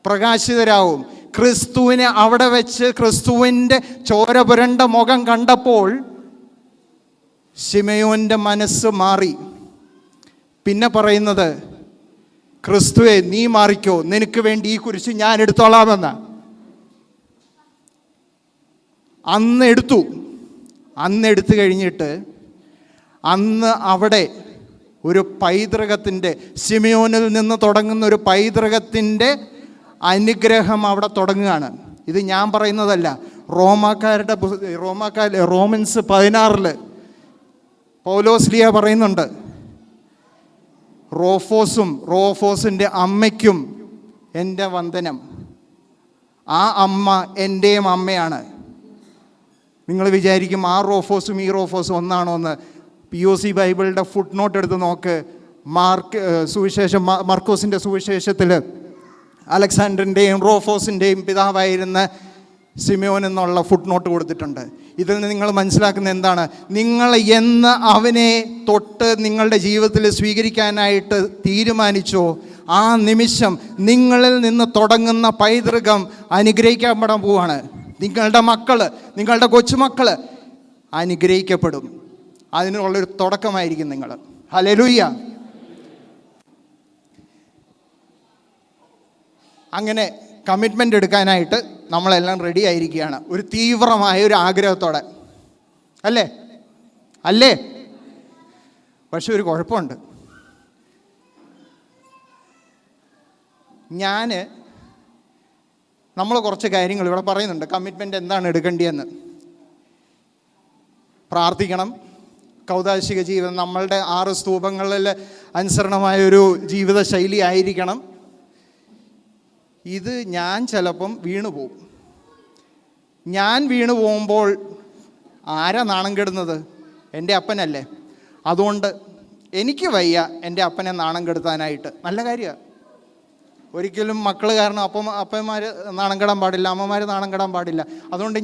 പ്രകാശിതരാവും. ക്രിസ്തുവിനെ അവിടെ വെച്ച് ക്രിസ്തുവിൻ്റെ ചോര പുരണ്ട മുഖം കണ്ടപ്പോൾ ശിമയോൻ്റെ മനസ്സ് മാറി. പിന്നെ പറയുന്നത്, ക്രിസ്തുവേ നീ മാറിക്കോ, നിനക്ക് വേണ്ടി ഈ കുരിശ് ഞാൻ എടുത്തോളാമെന്ന. അന്നെടുത്തു കഴിഞ്ഞിട്ട് അന്ന് അവിടെ ഒരു പൈതൃകത്തിൻ്റെ, ശിമയോനിൽ നിന്ന് തുടങ്ങുന്ന ഒരു പൈതൃകത്തിൻ്റെ അനുഗ്രഹം അവിടെ തുടങ്ങുകയാണ്. ഇത് ഞാൻ പറയുന്നതല്ല, റോമൻസ് 16 പൗലോസ്ലിയ പറയുന്നുണ്ട്, റോഫോസിൻ്റെ അമ്മയ്ക്കും എൻ്റെ വന്ദനം. ആ അമ്മ എൻ്റെയും അമ്മയാണ്. നിങ്ങൾ വിചാരിക്കും ആ റോഫോസും ഈ റോഫോസും ഒന്നാണോ എന്ന്. POC ബൈബിളിൻ്റെ ഫുട് നോട്ട് എടുത്ത് നോക്ക്. മർക്കോസിൻ്റെ സുവിശേഷത്തിൽ അലക്സാണ്ടറിൻ്റെയും റോഫോസിൻ്റെയും പിതാവായിരുന്ന ശിമയോൻ എന്നുള്ള ഫുട് നോട്ട് കൊടുത്തിട്ടുണ്ട്. ഇതിൽ നിന്ന് നിങ്ങൾ മനസ്സിലാക്കുന്നത് എന്താണ്? നിങ്ങൾ എന്ന് അവനെ തൊട്ട് നിങ്ങളുടെ ജീവിതത്തിൽ സ്വീകരിക്കാനായിട്ട് തീരുമാനിച്ചോ, ആ നിമിഷം നിങ്ങളിൽ നിന്ന് തുടങ്ങുന്ന പൈതൃകം അനുഗ്രഹിക്കപ്പെടാൻ പോവാണ്. നിങ്ങളുടെ മക്കൾ, നിങ്ങളുടെ കൊച്ചുമക്കൾ അനുഗ്രഹിക്കപ്പെടും. അതിനുള്ളൊരു തുടക്കമായിരിക്കും നിങ്ങൾ. ഹല്ലേലൂയ. അങ്ങനെ കമ്മിറ്റ്മെൻ്റ് എടുക്കാനായിട്ട് നമ്മളെല്ലാം റെഡി ആയിരിക്കുകയാണ്, ഒരു തീവ്രമായ ഒരു ആഗ്രഹത്തോടെ. അല്ലേ? പക്ഷെ ഒരു കുഴപ്പമുണ്ട്. നമ്മൾ കുറച്ച് കാര്യങ്ങൾ ഇവിടെ പറയുന്നുണ്ട്. കമ്മിറ്റ്മെൻ്റ് എന്താണ് എടുക്കേണ്ടതെന്ന്. പ്രാർത്ഥിക്കണം, കൗദാശിക ജീവിതം, നമ്മളുടെ 6 സ്തൂപങ്ങളിൽ അനുസരണമായൊരു ജീവിത ശൈലി ആയിരിക്കണം. ഇത് ഞാൻ ചിലപ്പം വീണു പോവും. ഞാൻ വീണു പോകുമ്പോൾ ആരാ നാണം കെടുന്നത്? എൻ്റെ അപ്പനല്ലേ. അതുകൊണ്ട് എനിക്ക് വയ്യ എൻ്റെ അപ്പനെ നാണം കെടുത്താനായിട്ട്. നല്ല കാര്യമാണ്. ഒരിക്കലും മക്കൾ കാരണം അപ്പന്മാർ നാണം കെടാൻ പാടില്ല, അമ്മമാർ നാണം കെടാൻ പാടില്ല. അതുകൊണ്ട്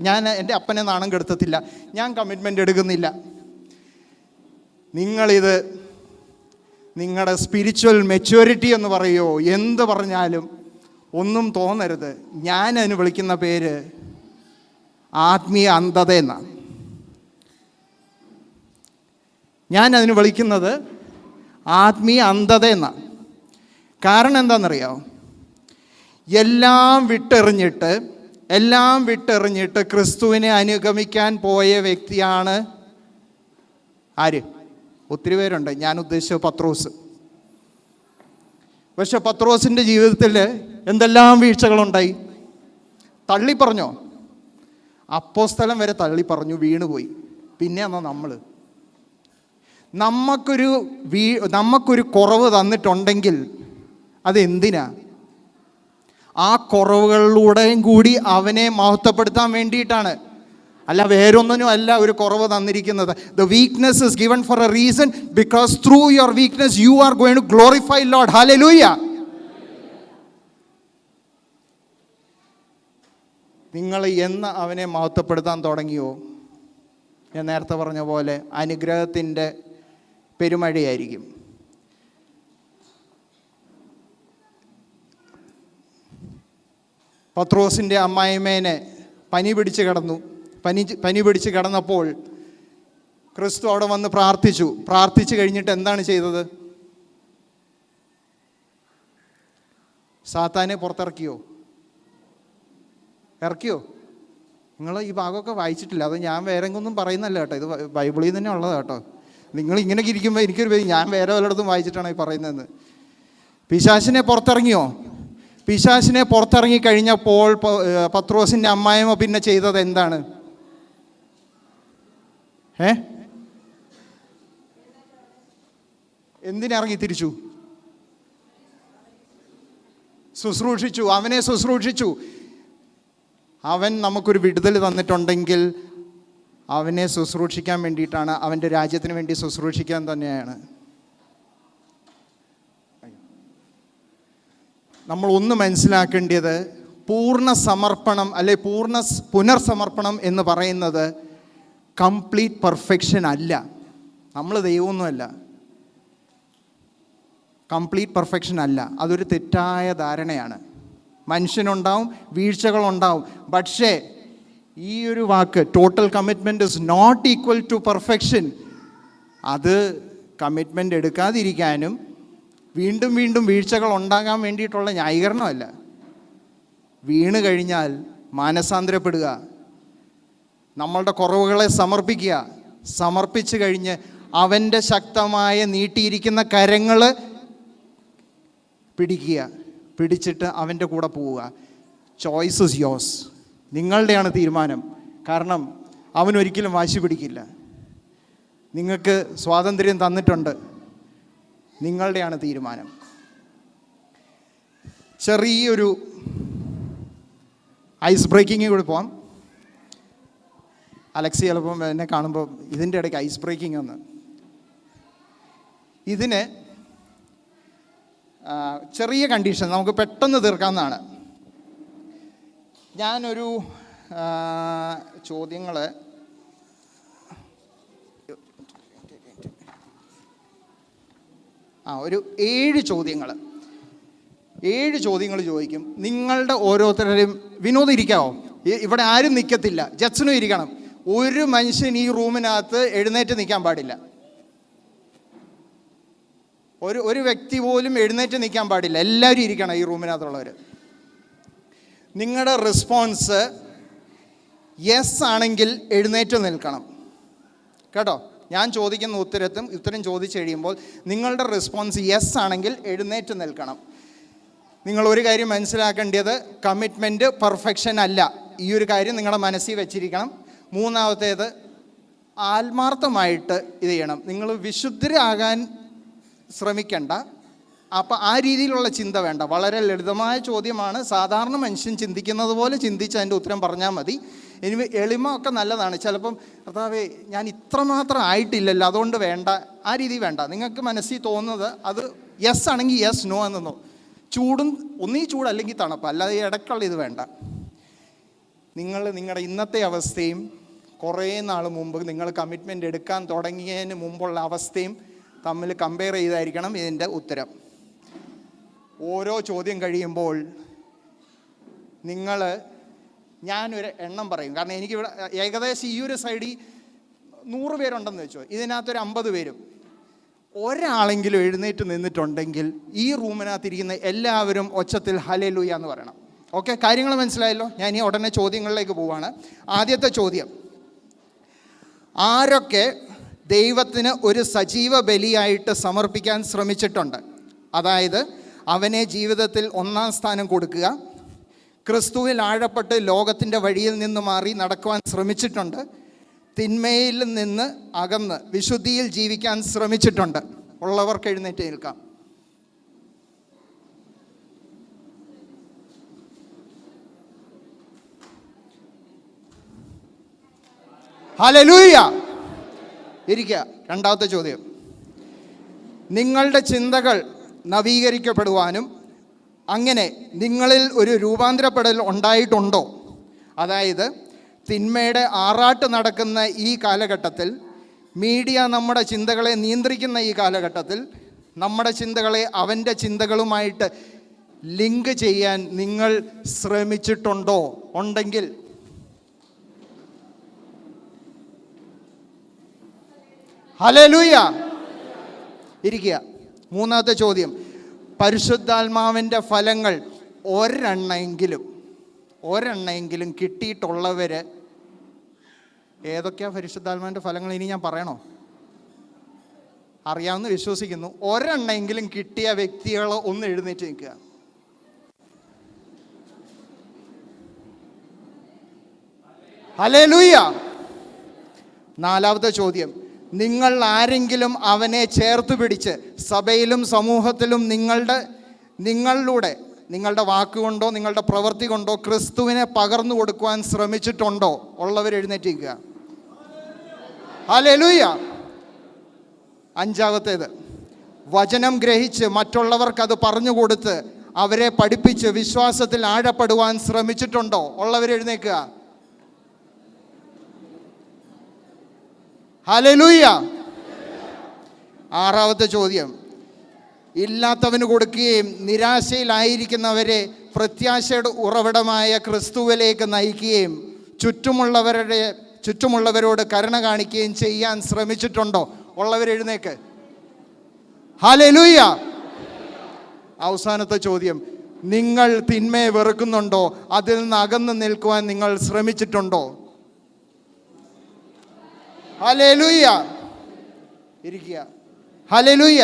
ഞാൻ എൻ്റെ അപ്പനെ നാണം കെടുത്തത്തില്ല, ഞാൻ കമ്മിറ്റ്മെൻ്റ് എടുക്കുന്നില്ല. നിങ്ങളിത് നിങ്ങളുടെ സ്പിരിച്വൽ മെച്യൂരിറ്റി എന്ന് പറയുമോ എന്ത് പറഞ്ഞാലും ഒന്നും തോന്നരുത്. ഞാൻ അതിന് വിളിക്കുന്ന പേര് ആത്മീയ അന്ധത എന്നാണ്. ഞാൻ അതിന് വിളിക്കുന്നത് ആത്മീയ അന്ധത എന്നാണ്. കാരണം എന്താണെന്നറിയാമോ? എല്ലാം വിട്ടെറിഞ്ഞിട്ട് ക്രിസ്തുവിനെ അനുഗമിക്കാൻ പോയ വ്യക്തിയാണ് ആര്? ഒത്തിരി പേരുണ്ട്. ഞാൻ ഉദ്ദേശിച്ച പത്രോസ്. പക്ഷെ പത്രോസിൻ്റെ ജീവിതത്തിൽ എന്തെല്ലാം വീഴ്ചകളുണ്ടായി. തള്ളിപ്പറഞ്ഞോ? അപ്പോസ്തലൻ വരെ തള്ളിപ്പറഞ്ഞു, വീണുപോയി. പിന്നെ എന്നാ നമുക്കൊരു കുറവ് തന്നിട്ടുണ്ടെങ്കിൽ അതെന്തിനാ? ആ കുറവുകളിലൂടെയും കൂടി അവനെ മഹത്വപ്പെടുത്താൻ വേണ്ടിയിട്ടാണ്, അല്ല വേറൊന്നിനും അല്ല ഒരു കുറവ് തന്നിരിക്കുന്നത്. The weakness is given for a reason, because through your weakness you are going to glorify Lord. Hallelujah. നിങ്ങൾ എന്ന് അവനെ മഹത്വപ്പെടുത്താൻ തുടങ്ങിയോ, ഞാൻ നേരത്തെ പറഞ്ഞ പോലെ അനുഗ്രഹത്തിൻ്റെ പെരുമഴയായിരിക്കും. പത്രോസിൻ്റെ അമ്മായിമ്മേനെ പനി പിടിച്ച് കിടന്നപ്പോൾ ക്രിസ്തു അവിടെ വന്ന് പ്രാർത്ഥിച്ചു കഴിഞ്ഞിട്ട് എന്താണ് ചെയ്തത്? സാത്താനെ പുറത്തിറക്കിയോ? നിങ്ങൾ ഈ ഭാഗമൊക്കെ വായിച്ചിട്ടില്ല. അത് ഞാൻ വേറെ എങ്ങൊന്നും പറയുന്നല്ല കേട്ടോ, ഇത് ബൈബിളിൽ തന്നെ ഉള്ളതാണ് കേട്ടോ. നിങ്ങൾ ഇങ്ങനെയൊക്കെ ഇരിക്കുമ്പോൾ എനിക്കൊരു പേര്, ഞാൻ വേറെ വല്ലയിടത്തും വായിച്ചിട്ടാണ് ഈ പറയുന്നതെന്ന്. പിശാചിനെ പുറത്തിറങ്ങി കഴിഞ്ഞപ്പോൾ പത്രോസിൻ്റെ അമ്മായിമ്മ പിന്നെ ചെയ്തത് എന്താണ്? എന്തിനിറങ്ങി തിരിച്ചു? അവനെ ശുശ്രൂഷിച്ചു. അവൻ നമുക്കൊരു വിടുതൽ തന്നിട്ടുണ്ടെങ്കിൽ അവനെ ശുശ്രൂഷിക്കാൻ വേണ്ടിയിട്ടാണ്, അവൻ്റെ രാജ്യത്തിന് വേണ്ടി ശുശ്രൂഷിക്കാൻ തന്നെയാണ്. നമ്മൾ ഒന്ന് മനസ്സിലാക്കേണ്ടത്, പൂർണ്ണ സമർപ്പണം അല്ലെ പുനർസമർപ്പണം എന്ന് പറയുന്നത് കംപ്ലീറ്റ് പെർഫെക്ഷൻ അല്ല. നമ്മൾ ദൈവമൊന്നുമല്ല, കംപ്ലീറ്റ് പെർഫെക്ഷൻ അല്ല. അതൊരു തെറ്റായ ധാരണയാണ്. മനുഷ്യനുണ്ടാവും, വീഴ്ചകളുണ്ടാവും. പക്ഷേ ഈ ഒരു വാക്ക് total commitment is not equal to perfection. അത് കമ്മിറ്റ്മെൻ്റ് എടുക്കാതിരിക്കാനും വീണ്ടും വീഴ്ചകൾ ഉണ്ടാകാൻ വേണ്ടിയിട്ടുള്ള ന്യായീകരണമല്ല. വീണ് കഴിഞ്ഞാൽ മാനസാന്തരപ്പെടുക, നമ്മളുടെ കുറവുകളെ സമർപ്പിച്ചു കഴിഞ്ഞ് അവൻ്റെ ശക്തമായ നീട്ടിയിരിക്കുന്ന കരങ്ങൾ പിടിച്ചിട്ട് അവൻ്റെ കൂടെ പോവുക. Choice is yours. നിങ്ങളുടെയാണ് തീരുമാനം. കാരണം അവനൊരിക്കലും വാശി പിടിക്കില്ല. നിങ്ങൾക്ക് സ്വാതന്ത്ര്യം തന്നിട്ടുണ്ട്, നിങ്ങളുടെയാണ് തീരുമാനം. ചെറിയൊരു ഐസ് ബ്രേക്കിംഗ് കൂടി പോവാം. അലക്സി ചിലപ്പം എന്നെ കാണുമ്പോൾ ഇതിൻ്റെ ഇടയ്ക്ക് ഐസ് ബ്രേക്കിംഗ് ഒന്ന്, ഇതിന് ചെറിയ കണ്ടീഷൻ നമുക്ക് പെട്ടെന്ന് തീർക്കാവുന്നതാണ്. ഞാനൊരു ചോദ്യങ്ങൾ ഒരു 7 ചോദ്യങ്ങൾ ചോദിക്കും. നിങ്ങളുടെ ഓരോരുത്തരുടെയും വിനോദം ഇരിക്കാവോ? ഇവിടെ ആരും നിൽക്കത്തില്ല, ജഡ്സിനും ഇരിക്കണം. ഒരു മനുഷ്യൻ ഈ റൂമിനകത്ത് എഴുന്നേറ്റ് നിൽക്കാൻ പാടില്ല. ഒരു വ്യക്തി പോലും എഴുന്നേറ്റ് നിൽക്കാൻ പാടില്ല. എല്ലാവരും ഇരിക്കണം ഈ റൂമിനകത്തുള്ളവർ. നിങ്ങളുടെ റെസ്പോൺസ് യെസ് ആണെങ്കിൽ എഴുന്നേറ്റ് നിൽക്കണം കേട്ടോ. ഞാൻ ചോദിക്കുന്ന ഉത്തരം ചോദിച്ചു കഴിയുമ്പോൾ നിങ്ങളുടെ റെസ്പോൺസ് യെസ് ആണെങ്കിൽ എഴുന്നേറ്റ് നിൽക്കണം. നിങ്ങൾ ഒരു കാര്യം മനസ്സിലാക്കേണ്ടത്, കമ്മിറ്റ്മെൻറ്റ് പെർഫെക്ഷൻ അല്ല. ഈ ഒരു കാര്യം നിങ്ങളുടെ മനസ്സിൽ വെച്ചിരിക്കണം. മൂന്നാമത്തേത്, ആത്മാർത്ഥമായിട്ട് ഇത് ചെയ്യണം. നിങ്ങൾ വിശുദ്ധരാകാൻ ശ്രമിക്കണ്ട. അപ്പം ആ രീതിയിലുള്ള ചിന്ത വേണ്ട. വളരെ ലളിതമായ ചോദ്യമാണ്. സാധാരണ മനുഷ്യൻ ചിന്തിക്കുന്നത് പോലെ ചിന്തിച്ച് അതിൻ്റെ ഉത്തരം പറഞ്ഞാൽ മതി. ഇനി എളിമ ഒക്കെ നല്ലതാണ്. ചിലപ്പം കർത്താവേ ഞാൻ ഇത്രമാത്രം ആയിട്ടില്ലല്ലോ അതുകൊണ്ട് വേണ്ട, ആ രീതി വേണ്ട. നിങ്ങൾക്ക് മനസ്സിൽ തോന്നുന്നത് അത് യെസ് ആണെങ്കിൽ യെസ്, നോ എന്നോ. ഒന്നീ ചൂട് അല്ലെങ്കിൽ തണുപ്പ്, അല്ലാതെ ഇടയ്ക്കുള്ള ഇത് വേണ്ട. നിങ്ങൾ നിങ്ങളുടെ ഇന്നത്തെ അവസ്ഥയും കുറേ നാൾ മുമ്പ് നിങ്ങൾ കമ്മിറ്റ്മെൻ്റ് എടുക്കാൻ തുടങ്ങിയതിന് മുമ്പുള്ള അവസ്ഥയും തമ്മിൽ കമ്പയർ ചെയ്തായിരിക്കണം ഇതിൻ്റെ ഉത്തരം. ഓരോ ചോദ്യം കഴിയുമ്പോൾ ഞാനൊരു എണ്ണം പറയും. കാരണം എനിക്കിവിടെ ഏകദേശം ഈ ഒരു സൈഡിൽ 100 പേരുണ്ടെന്ന് വെച്ചോ, ഇതിനകത്തൊരു 50 പേരും ഒരാളെങ്കിലും എഴുന്നേറ്റ് നിന്നിട്ടുണ്ടെങ്കിൽ ഈ റൂമിനകത്തിരിക്കുന്ന എല്ലാവരും ഒച്ചത്തിൽ ഹല്ലേലൂയ എന്ന് പറയണം. ഓക്കെ, കാര്യങ്ങൾ മനസ്സിലായല്ലോ. ഞാൻ ഈ ഉടനെ ചോദ്യങ്ങളിലേക്ക് പോവാണ്. ആദ്യത്തെ ചോദ്യം, ആരൊക്കെ ദൈവത്തിന് ഒരു സജീവ ബലിയായിട്ട് സമർപ്പിക്കാൻ ശ്രമിച്ചിട്ടുണ്ട്? അതായത് അവനെ ജീവിതത്തിൽ 1-ാം സ്ഥാനം കൊടുക്കുക, ക്രിസ്തുവിൽ ആഴപ്പെട്ട് ലോകത്തിൻ്റെ വഴിയിൽ നിന്ന് മാറി നടക്കുവാൻ ശ്രമിച്ചിട്ടുണ്ട്, തിന്മയിൽ നിന്ന് അകന്ന് വിശുദ്ധിയിൽ ജീവിക്കാൻ ശ്രമിച്ചിട്ടുണ്ട്. ഉള്ളവർക്ക് എഴുന്നേറ്റ് നിൽക്കാം. ഹല്ലേലൂയ. ഇരിക്കുക. രണ്ടാമത്തെ ചോദ്യം, നിങ്ങളുടെ ചിന്തകൾ നവീകരിക്കപ്പെടുവാനും അങ്ങനെ നിങ്ങളിൽ ഒരു രൂപാന്തരപ്പെടൽ ഉണ്ടായിട്ടുണ്ടോ? അതായത് തിന്മയുടെ ആറാട്ട് നടക്കുന്ന ഈ കാലഘട്ടത്തിൽ, മീഡിയ നമ്മുടെ ചിന്തകളെ നിയന്ത്രിക്കുന്ന ഈ കാലഘട്ടത്തിൽ, നമ്മുടെ ചിന്തകളെ അവൻ്റെ ചിന്തകളുമായിട്ട് ലിങ്ക് ചെയ്യാൻ നിങ്ങൾ ശ്രമിച്ചിട്ടുണ്ടോ? ഉണ്ടെങ്കിൽ ഹല്ലേലൂയ. ഇരിക്കുക. മൂന്നാമത്തെ ചോദ്യം, പരിശുദ്ധാത്മാവിൻ്റെ ഫലങ്ങൾ ഒരെണ്ണമെങ്കിലും കിട്ടിയിട്ടുള്ളവർ ഏതൊക്കെയാണ് പരിശുദ്ധാത്മാവിൻ്റെ ഫലങ്ങൾ? ഇനി ഞാൻ പറയണോ? അറിയാമെന്ന് വിശ്വസിക്കുന്നു. ഒരെണ്ണമെങ്കിലും കിട്ടിയ വ്യക്തികൾ ഒന്ന് എഴുന്നേറ്റ് നിൽക്കുക. ഹല്ലേലൂയ. നാലാമത്തെ ചോദ്യം, നിങ്ങൾ ആരെങ്കിലും അവനെ ചേർത്ത് പിടിച്ച് സഭയിലും സമൂഹത്തിലും നിങ്ങളിലൂടെ, നിങ്ങളുടെ വാക്കുകൊണ്ടോ നിങ്ങളുടെ പ്രവൃത്തി കൊണ്ടോ ക്രിസ്തുവിനെ പകർന്നു കൊടുക്കുവാൻ ശ്രമിച്ചിട്ടുണ്ടോ? ഉള്ളവർ എഴുന്നേറ്റിരിക്കുക. ഹല്ലേലൂയ. അഞ്ചാമത്തേത്, വചനം ഗ്രഹിച്ച് മറ്റുള്ളവർക്കത് പറഞ്ഞു കൊടുത്ത് അവരെ പഠിപ്പിച്ച് വിശ്വാസത്തിൽ ആഴപ്പെടുവാൻ ശ്രമിച്ചിട്ടുണ്ടോ? ഉള്ളവർ എഴുന്നേൽക്കുക. ഹല്ലേലൂയ. ആറാമത്തെ ചോദ്യം, ഇല്ലാത്തവന് കൊടുക്കുകയും നിരാശയിലായിരിക്കുന്നവരെ പ്രത്യാശയുടെ ഉറവിടമായ ക്രിസ്തുവിലേക്ക് നയിക്കുകയും ചുറ്റുമുള്ളവരോട് കരുണ കാണിക്കുകയും ചെയ്യാൻ ശ്രമിച്ചിട്ടുണ്ടോ? ഉള്ളവർ എഴുന്നേക്ക്. ഹല്ലേലൂയ. അവസാനത്തെ ചോദ്യം, നിങ്ങൾ തിന്മയെ വെറുക്കുന്നുണ്ടോ? അതിൽ നിന്ന് അകന്നു നിൽക്കുവാൻ നിങ്ങൾ ശ്രമിച്ചിട്ടുണ്ടോ? ഹല്ലേലൂയ. ഇരിക്കുക. ഹല്ലേലൂയ.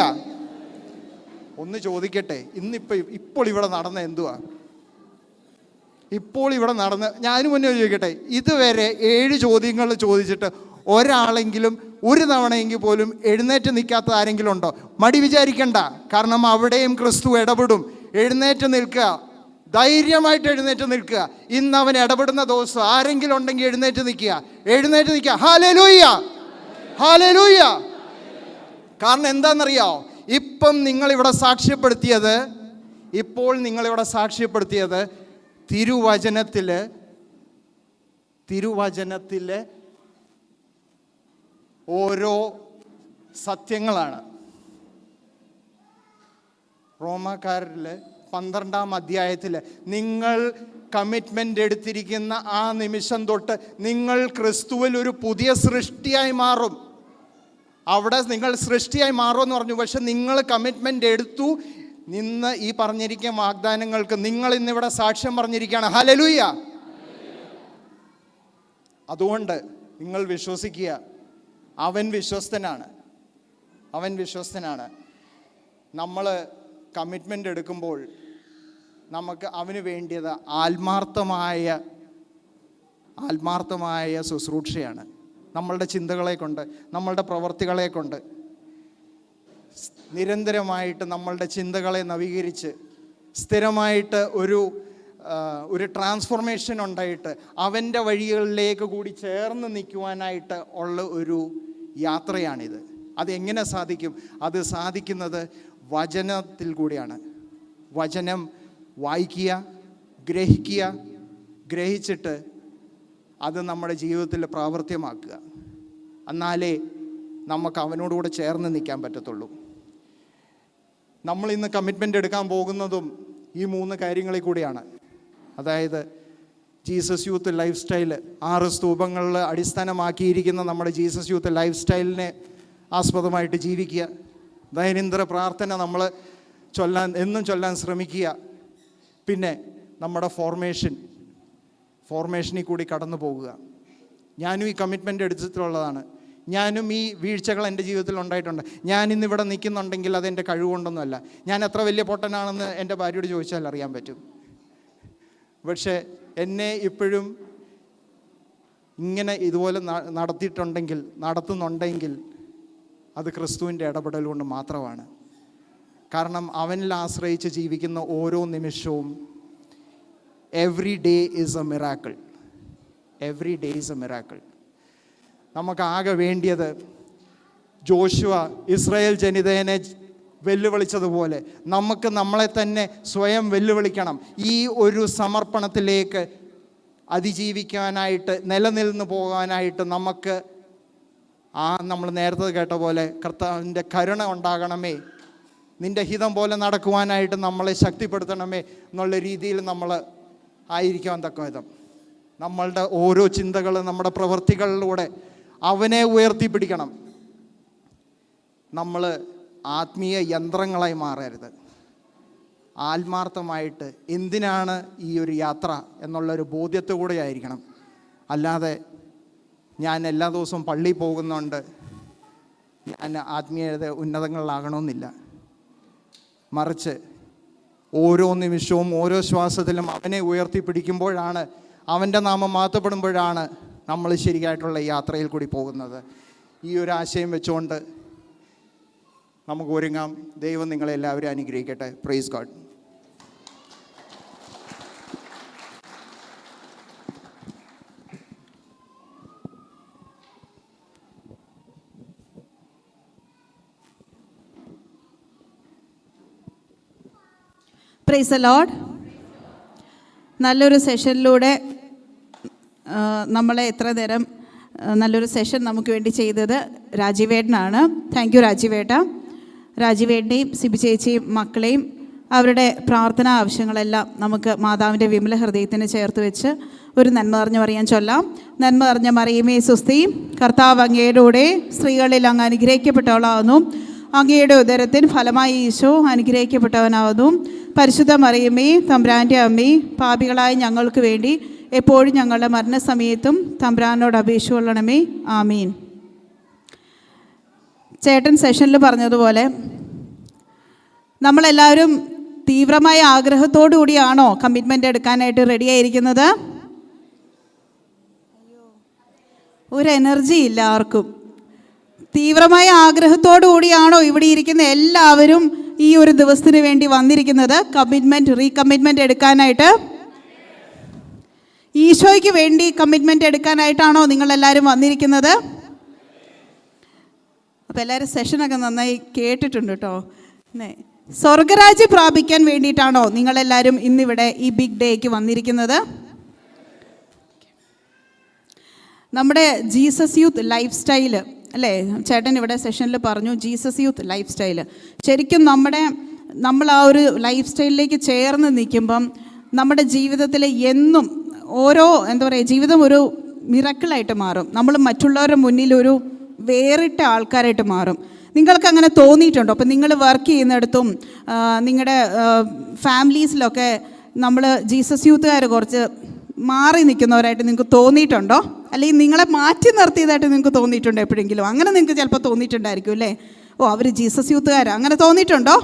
ഒന്ന് ചോദിക്കട്ടെ, ഇപ്പോൾ ഇവിടെ നടന്ന എന്തുവാ? ഞാനും മുന്നേ ചോദിക്കട്ടെ, ഇതുവരെ 7 ചോദ്യങ്ങൾ ചോദിച്ചിട്ട് ഒരാളെങ്കിലും ഒരു തവണയെങ്കിൽ പോലും എഴുന്നേറ്റ് നിൽക്കാത്ത ആരെങ്കിലും ഉണ്ടോ? മടി വിചാരിക്കണ്ട, കാരണം അവിടെയും ക്രിസ്തു ഇടപെടും. എഴുന്നേറ്റ് നിൽക്കുക, ധൈര്യമായിട്ട് എഴുന്നേറ്റ് നിൽക്കുക. ഇന്ന് അവൻ ഇടപെടുന്ന ദിവസം. ആരെങ്കിലും ഉണ്ടെങ്കിൽ എഴുന്നേറ്റ് നിൽക്കുക. ഹല്ലേലൂയ. ഹല്ലേലൂയ. കാരണം എന്താണെന്നറിയാമോ? ഇപ്പോൾ നിങ്ങളിവിടെ സാക്ഷ്യപ്പെടുത്തിയത് തിരുവചനത്തിലെ ഓരോ സത്യങ്ങളാണ്. റോമാക്കാരിൽ 12-ാം അധ്യായത്തിൽ നിങ്ങൾ കമ്മിറ്റ്മെൻ്റ് എടുത്തിരിക്കുന്ന ആ നിമിഷം തൊട്ട് നിങ്ങൾ ക്രിസ്തുവിൽ ഒരു പുതിയ സൃഷ്ടിയായി മാറും. അവിടെ നിങ്ങൾ സൃഷ്ടിയായി മാറുമെന്ന് പറഞ്ഞു. പക്ഷെ നിങ്ങൾ കമ്മിറ്റ്മെൻ്റ് എടുത്തു നിന്ന് ഈ പറഞ്ഞിരിക്കുന്ന വാഗ്ദാനങ്ങൾക്ക് നിങ്ങൾ ഇന്നിവിടെ സാക്ഷ്യം പറഞ്ഞിരിക്കുകയാണ്. ഹല്ലേലൂയ. അതുകൊണ്ട് നിങ്ങൾ വിശ്വസിക്കുക, അവൻ വിശ്വസ്തനാണ്. അവൻ വിശ്വസ്തനാണ്. നമ്മൾ കമ്മിറ്റ്മെൻ്റ് എടുക്കുമ്പോൾ നമുക്ക് അവന് വേണ്ടിയത് ആത്മാർത്ഥമായ ശുശ്രൂഷയാണ്. നമ്മളുടെ ചിന്തകളെ കൊണ്ട്, നമ്മളുടെ പ്രവൃത്തികളെ കൊണ്ട് നിരന്തരമായിട്ട് നമ്മളുടെ ചിന്തകളെ നവീകരിച്ച് സ്ഥിരമായിട്ട് ഒരു ട്രാൻസ്ഫോർമേഷൻ ഉണ്ടായിട്ട് അവൻ്റെ വഴികളിലേക്ക് കൂടി ചേർന്ന് നിൽക്കുവാനായിട്ട് ഉള്ള ഒരു യാത്രയാണിത്. അതെങ്ങനെ സാധിക്കും? അത് സാധിക്കുന്നത് വചനത്തിൽ കൂടിയാണ്. വചനം വായിക്കുക, ഗ്രഹിക്കുക, ഗ്രഹിച്ചിട്ട് അത് നമ്മുടെ ജീവിതത്തിൽ പ്രാവർത്തികമാക്കുക. എന്നാലേ നമുക്ക് അവനോടുകൂടെ ചേർന്ന് നിൽക്കാൻ പറ്റത്തുള്ളൂ. നമ്മൾ ഇന്ന് കമ്മിറ്റ്മെൻ്റ് എടുക്കാൻ പോകുന്നതും ഈ 3 കാര്യങ്ങളിൽ കൂടിയാണ്. അതായത് ജീസസ് യൂത്ത് ലൈഫ് സ്റ്റൈൽ, 6 സ്തൂപങ്ങളിൽ അടിസ്ഥാനമാക്കിയിരിക്കുന്ന നമ്മുടെ ജീസസ് യൂത്ത് ലൈഫ് സ്റ്റൈലിനെ ആസ്പദമായിട്ട് ജീവിക്കുക. ദൈനംദിന പ്രാർത്ഥന നമ്മൾ എന്നും ചൊല്ലാൻ ശ്രമിക്കുക. പിന്നെ നമ്മുടെ ഫോർമേഷനിൽ കൂടി കടന്നു പോകുക. ഞാനും ഈ കമ്മിറ്റ്മെൻ്റ് എടുത്തിട്ടുള്ളതാണ്. ഞാനും ഈ വീഴ്ചകൾ എൻ്റെ ജീവിതത്തിൽ ഉണ്ടായിട്ടുണ്ട്. ഞാനിന്നിവിടെ നിൽക്കുന്നുണ്ടെങ്കിൽ അതെൻ്റെ കഴിവുകൊണ്ടൊന്നുമല്ല. ഞാൻ എത്ര വലിയ പൊട്ടനാണെന്ന് എൻ്റെ ഭാര്യയോട് ചോദിച്ചാൽ അറിയാൻ പറ്റും. പക്ഷേ എന്നെ ഇപ്പോഴും ഇങ്ങനെ ഇതുപോലെ നടത്തുന്നുണ്ടെങ്കിൽ അത് ക്രിസ്തുവിൻ്റെ ഇടപെടൽ കൊണ്ട് മാത്രമാണ്. കാരണം അവനിൽ ആശ്രയിച്ച് ജീവിക്കുന്ന ഓരോ നിമിഷവും every day is a miracle. Every day is a miracle. നമുക്കാകെ വേണ്ടിയത് ജോഷുവ ഇസ്രായേൽ ജനതയെ വെല്ലുവിളിച്ചതുപോലെ നമുക്ക് നമ്മളെ തന്നെ സ്വയം വെല്ലുവിളിക്കണം. ഈ ഒരു സമർപ്പണത്തിലേക്ക് അതിജീവിക്കാനായിട്ട്, നിലനിന്ന് പോകാനായിട്ട് നമുക്ക് നമ്മൾ നേരത്തെ കേട്ട പോലെ കർത്താവിൻ്റെ കരുണ ഉണ്ടാകണമേ, നിൻ്റെ ഹിതം പോലെ നടക്കുവാനായിട്ട് നമ്മളെ ശക്തിപ്പെടുത്തണമേ എന്നുള്ള രീതിയിൽ നമ്മൾ ആയിരിക്കാൻ തക്ക വിധം നമ്മളുടെ ഓരോ ചിന്തകളും നമ്മുടെ പ്രവൃത്തികളിലൂടെ അവനെ ഉയർത്തിപ്പിടിക്കണം. നമ്മൾ ആത്മീയ യന്ത്രങ്ങളായി മാറരുത്. ആത്മാർത്ഥമായിട്ട് എന്തിനാണ് ഈ ഒരു യാത്ര എന്നുള്ളൊരു ബോധ്യത്തോടെ ആയിരിക്കണം. അല്ലാതെ ഞാൻ എല്ലാ ദിവസവും പള്ളിയിൽ പോകുന്നുണ്ട്, ഞാൻ ആത്മീയത ഉന്നതങ്ങളിലാകണമെന്നില്ല. മറിച്ച് ഓരോ നിമിഷവും ഓരോ ശ്വാസത്തിലും അവനെ ഉയർത്തിപ്പിടിക്കുമ്പോഴാണ്, അവൻ്റെ നാമം മാറ്റപ്പെടുമ്പോഴാണ് നമ്മൾ ശരിയായിട്ടുള്ള യാത്രയിൽ കൂടി പോകുന്നത്. ഈ ഒരു ആശയം വെച്ചുകൊണ്ട് നമുക്ക് ഒരുങ്ങാം. ദൈവം നിങ്ങളെല്ലാവരും അനുഗ്രഹിക്കട്ടെ. Praise God. Praise the Lord. നല്ലൊരു സെഷനിലൂടെ നമ്മളെ എത്ര നേരം നല്ലൊരു സെഷൻ നമുക്ക് വേണ്ടി ചെയ്തത് രാജീവേട്ടനാണ്. താങ്ക് യു രാജീവേട്ട. രാജീവേട്ടനെയും സിബി ചേച്ചിയും മക്കളെയും അവരുടെ പ്രാർത്ഥനാ ആവശ്യങ്ങളെല്ലാം നമുക്ക് മാതാവിൻ്റെ വിമല ഹൃദയത്തിന് ചേർത്ത് വെച്ച് ഒരു നന്മ നിറഞ്ഞ മറിയാൻ ചൊല്ലാം. നന്മ നിറഞ്ഞ മറിയമേ സുസ്തി, കർത്താവ് അങ്ങയുടെ കൂടെ സ്ത്രീകളിൽ അങ്ങ് അനുഗ്രഹിക്കപ്പെട്ടവളാകുന്നു. അങ്ങയുടെ ഉദരത്തിന് ഫലമായി ഈശോ അനുഗ്രഹിക്കപ്പെട്ടവനാകുന്നു. പരിശുദ്ധ മറിയമേ തമ്പുരാൻ്റെ അമ്മേ, പാപികളായ ഞങ്ങൾക്ക് വേണ്ടി എപ്പോഴും ഞങ്ങളുടെ മരണസമയത്തും തമ്പുരാനോട് അപേക്ഷിച്ചുകൊള്ളണമേ. ആമീൻ. ചേട്ടൻ സെഷനിൽ പറഞ്ഞതുപോലെ നമ്മളെല്ലാവരും തീവ്രമായ ആഗ്രഹത്തോടു കൂടിയാണോ കമ്മിറ്റ്മെൻ്റ് എടുക്കാനായിട്ട് റെഡി ആയിരിക്കുന്നത്? ഒരു എനർജി ഇല്ല ആർക്കും. തീവ്രമായ ആഗ്രഹത്തോടു കൂടിയാണോ ഇവിടെ ഇരിക്കുന്ന എല്ലാവരും ഈ ഒരു ദിവസത്തിന് വേണ്ടി വന്നിരിക്കുന്നത്? റീകമ്മിറ്റ്മെൻറ്റ് എടുക്കാനായിട്ട്, ഈശോയ്ക്ക് വേണ്ടി കമ്മിറ്റ്മെൻറ്റ് എടുക്കാനായിട്ടാണോ നിങ്ങളെല്ലാവരും വന്നിരിക്കുന്നത്? അപ്പോൾ എല്ലാവരും സെഷനൊക്കെ നന്നായി കേട്ടിട്ടുണ്ട് കേട്ടോ. സ്വർഗരാജ്യം പ്രാപിക്കാൻ വേണ്ടിയിട്ടാണോ നിങ്ങളെല്ലാവരും ഇന്നിവിടെ ഈ ബിഗ് ഡേക്ക് വന്നിരിക്കുന്നത്? നമ്മുടെ ജീസസ് യൂത്ത് ലൈഫ് സ്റ്റൈല് അല്ലേ, ചേട്ടൻ ഇവിടെ സെഷനിൽ പറഞ്ഞു ജീസസ് യൂത്ത് ലൈഫ് സ്റ്റൈല്. ശരിക്കും നമ്മുടെ നമ്മൾ ആ ഒരു ലൈഫ് സ്റ്റൈലിലേക്ക് ചേർന്ന് നിൽക്കുമ്പം നമ്മുടെ ജീവിതത്തിൽ എന്നും ഓരോ ജീവിതം ഒരു മിറക്കിളായിട്ട് മാറും. നമ്മൾ മറ്റുള്ളവരുടെ മുന്നിൽ ഒരു വേറിട്ട ആൾക്കാരായിട്ട് മാറും. നിങ്ങൾക്ക് അങ്ങനെ തോന്നിയിട്ടുണ്ടോ? അപ്പം നിങ്ങൾ വർക്ക് ചെയ്യുന്നിടത്തും നിങ്ങളുടെ ഫാമിലീസിലൊക്കെ നമ്മൾ ജീസസ് യൂത്തുകാർ കുറച്ച് മാറി നിൽക്കുന്നവരായിട്ട് നിങ്ങൾക്ക് തോന്നിയിട്ടുണ്ടോ? അല്ലെങ്കിൽ നിങ്ങളെ മാറ്റി നിർത്തിയതായിട്ട് നിങ്ങൾക്ക് തോന്നിയിട്ടുണ്ടോ എപ്പോഴെങ്കിലും? അങ്ങനെ നിങ്ങൾക്ക് ചിലപ്പോൾ തോന്നിയിട്ടുണ്ടായിരിക്കും അല്ലേ? ഓ, അവർ ജീസസ് യൂത്തുകാരാണ്, അങ്ങനെ തോന്നിയിട്ടുണ്ടോ?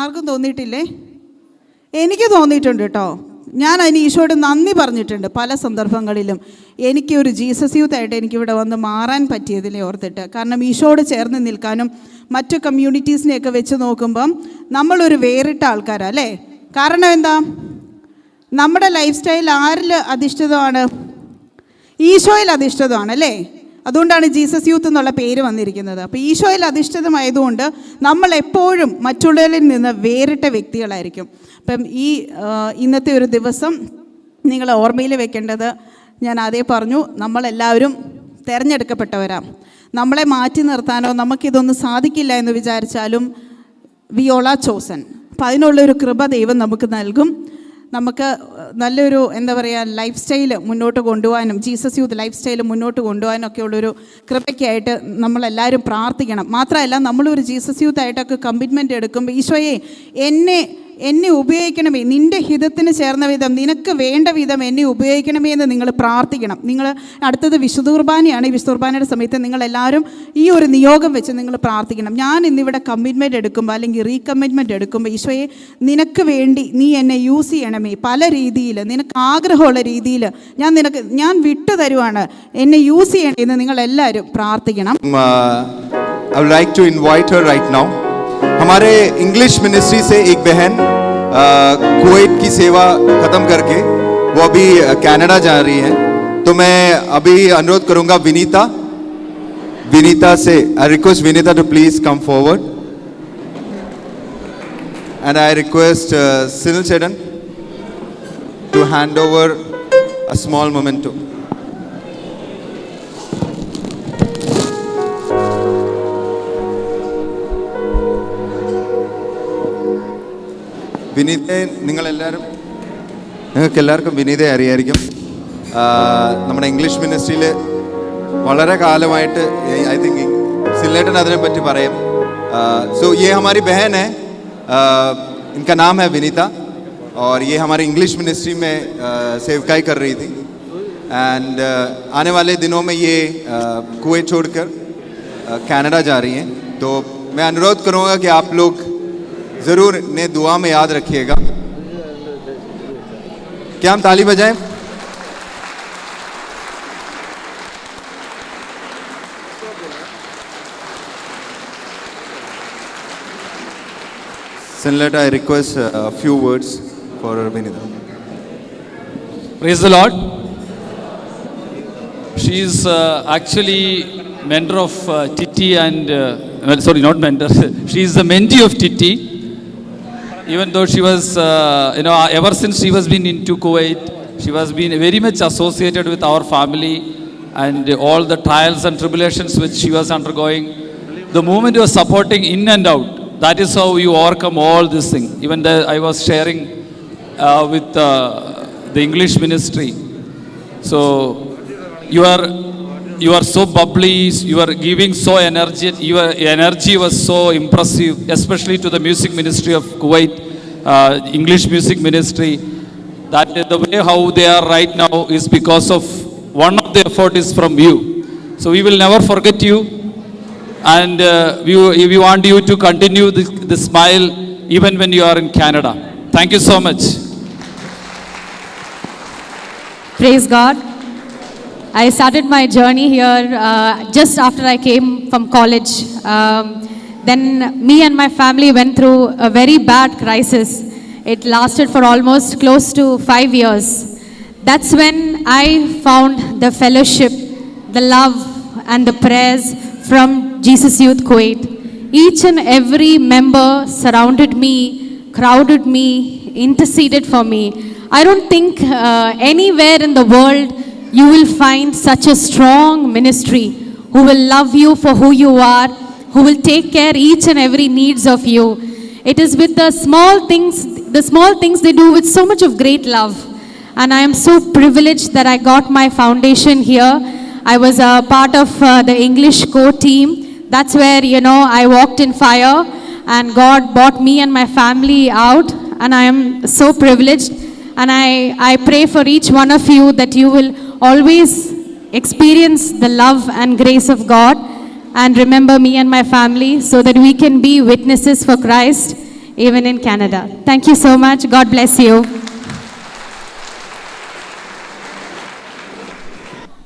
ആർക്കും തോന്നിയിട്ടില്ലേ? എനിക്ക് തോന്നിയിട്ടുണ്ട് കേട്ടോ. ഞാൻ അതിന് ഈശോയോട് നന്ദി പറഞ്ഞിട്ടുണ്ട് പല സന്ദർഭങ്ങളിലും. എനിക്കൊരു ജീസസ് യൂത്തായിട്ട് എനിക്കിവിടെ വന്ന് മാറാൻ പറ്റിയതിനെ ഓർത്തിട്ട്. കാരണം ഈശോയോട് ചേർന്ന് നിൽക്കാനും മറ്റു കമ്മ്യൂണിറ്റീസിനെയൊക്കെ വെച്ച് നോക്കുമ്പം നമ്മളൊരു വേറിട്ട ആൾക്കാരാണ് അല്ലേ? കാരണം എന്താ? നമ്മുടെ ലൈഫ് സ്റ്റൈൽ ആരിൽ അധിഷ്ഠിതമാണ്? ഈശോയിൽ അധിഷ്ഠിതമാണ് അല്ലേ? അതുകൊണ്ടാണ് ജീസസ് യൂത്ത് എന്നുള്ള പേര് വന്നിരിക്കുന്നത്. അപ്പോൾ ഈശോയിൽ അധിഷ്ഠിതമായതുകൊണ്ട് നമ്മൾ എപ്പോഴും മറ്റുള്ളവരിൽ നിന്ന് വേറിട്ട വ്യക്തികളായിരിക്കും. അപ്പം ഇന്നത്തെ ഒരു ദിവസം നിങ്ങൾ ഓർമ്മയിൽ വെക്കേണ്ടത്, ഞാൻ ആദ്യം പറഞ്ഞു, നമ്മളെല്ലാവരും തിരഞ്ഞെടുക്കപ്പെട്ടവരാണ്. നമ്മളെ മാറ്റി നിർത്താനോ നമുക്കിതൊന്നും സാധിക്കില്ല എന്ന് വിചാരിച്ചാലും വി ഓൾ ആർ ചോസൻ. അപ്പം അതിനുള്ളൊരു കൃപ ദൈവം നമുക്ക് നൽകും. നമുക്ക് നല്ലൊരു ലൈഫ് സ്റ്റൈൽ മുന്നോട്ട് കൊണ്ടുപോകാനും ജീസസ് യൂത്ത് ലൈഫ് സ്റ്റൈൽ മുന്നോട്ട് കൊണ്ടുപോകാനും ഒക്കെ ഉള്ളൊരു കൃപയ്ക്കായിട്ട് നമ്മളെല്ലാവരും പ്രാർത്ഥിക്കണം. മാത്രമല്ല, നമ്മളൊരു ജീസസ് യൂത്തായിട്ടൊക്കെ കമ്മിറ്റ്മെൻ്റ് എടുക്കുമ്പോൾ ഈശോയെ എന്നെ ഉപയോഗിക്കണമേ, നിൻ്റെ ഹിതത്തിന് ചേർന്ന വിധം, നിനക്ക് വേണ്ട വിധം എന്നെ ഉപയോഗിക്കണമേ എന്ന് നിങ്ങൾ പ്രാർത്ഥിക്കണം. നിങ്ങൾ അടുത്തത് വിശുദ്ധ കുർബാനയാണ്. ഈ വിശുദ്ധ കുർബാനയുടെ സമയത്ത് നിങ്ങളെല്ലാവരും ഈ ഒരു നിയോഗം വെച്ച് നിങ്ങൾ പ്രാർത്ഥിക്കണം. ഞാൻ ഇന്നിവിടെ കമ്മിറ്റ്മെൻറ്റ് എടുക്കുമ്പോൾ അല്ലെങ്കിൽ റീകമ്മിറ്റ്മെൻറ്റ് എടുക്കുമ്പോൾ ഈശോയെ നിനക്ക് വേണ്ടി നീ എന്നെ യൂസ് ചെയ്യണമേ, പല രീതിയിൽ നിനക്ക് ആഗ്രഹമുള്ള രീതിയിൽ ഞാൻ വിട്ടു തരുവാണ്, എന്നെ യൂസ് ചെയ്യണേ എന്ന് നിങ്ങളെല്ലാവരും പ്രാർത്ഥിക്കണം. I would like to invite her right now. हमारे इंग्लिश मिनिस्ट्री से एक बहन कुवैत की सेवा ख़त्म करके वो अभी कनाडा जा रही है. तो मैं अभी अनुरोध करूंगा विनीता से, I request Vineetha to please come forward and I request Sinil chettan to hand over a small memento. വിനീതയെ നിങ്ങൾക്കെല്ലാവർക്കും വിനീതയെ അറിയായിരിക്കും. നമ്മുടെ ഇംഗ്ലീഷ് മിനിസ്ട്രിയിൽ വളരെ കാലമായിട്ട് ഐ തിങ്ക് സില്ലേട്ടൻ അതിനെ പറ്റി പറയും. सो ये हमारी बहन है, इनका नाम है विनीता और ये हमारी इंग्लिश मिनिस्ट्री में सेवकाई कर रही थी एंड आने वाले दिनों में ये कुवैत छोड़कर कनाडा जा रही हैं. तो मैं अनुरोध करूँगा कि आप लोग ज़रूर इन्हें दुआ में याद रखिएगा. क्या हम ताली बजाएं? Senator, I request a few words for Vinita. Praise the Lord. She is actually mentor of Titi and sorry, not mentor. She is the mentee of Titi. Even though she was, ever since she was been into Kuwait, she was been very much associated with our family and all the trials and tribulations which she was undergoing. The movement was supporting in and out. That is how you overcome all this thing. Even I was sharing with the English ministry. So you are so bubbly, you are giving so energy, your energy was so impressive, especially to the music ministry of Kuwait, English music ministry. That the way how they are right now is because of one of the effort is from you. So we will never forget you, and we want you to continue the smile even when you are in Canada. Thank you so much. Praise God. I started my journey here just after I came from college. Then me and my family went through a very bad crisis. It lasted for almost close to 5 years. That's when I found the fellowship, the love and the prayers from Jesus Youth Kuwait. Each and every member surrounded me, crowded me, interceded for me. I don't think anywhere in the world you will find such a strong ministry who will love you for who you are, who will take care each and every needs of you. It is with the small things they do with so much of great love. And I am so privileged that I got my foundation here. I was a part of the English core team. That's where, I walked in fire and God brought me and my family out. And I am so privileged. And I pray for each one of you that you will always experience the love and grace of God and remember me and my family so that we can be witnesses for Christ even in Canada. Thank you so much. God bless you.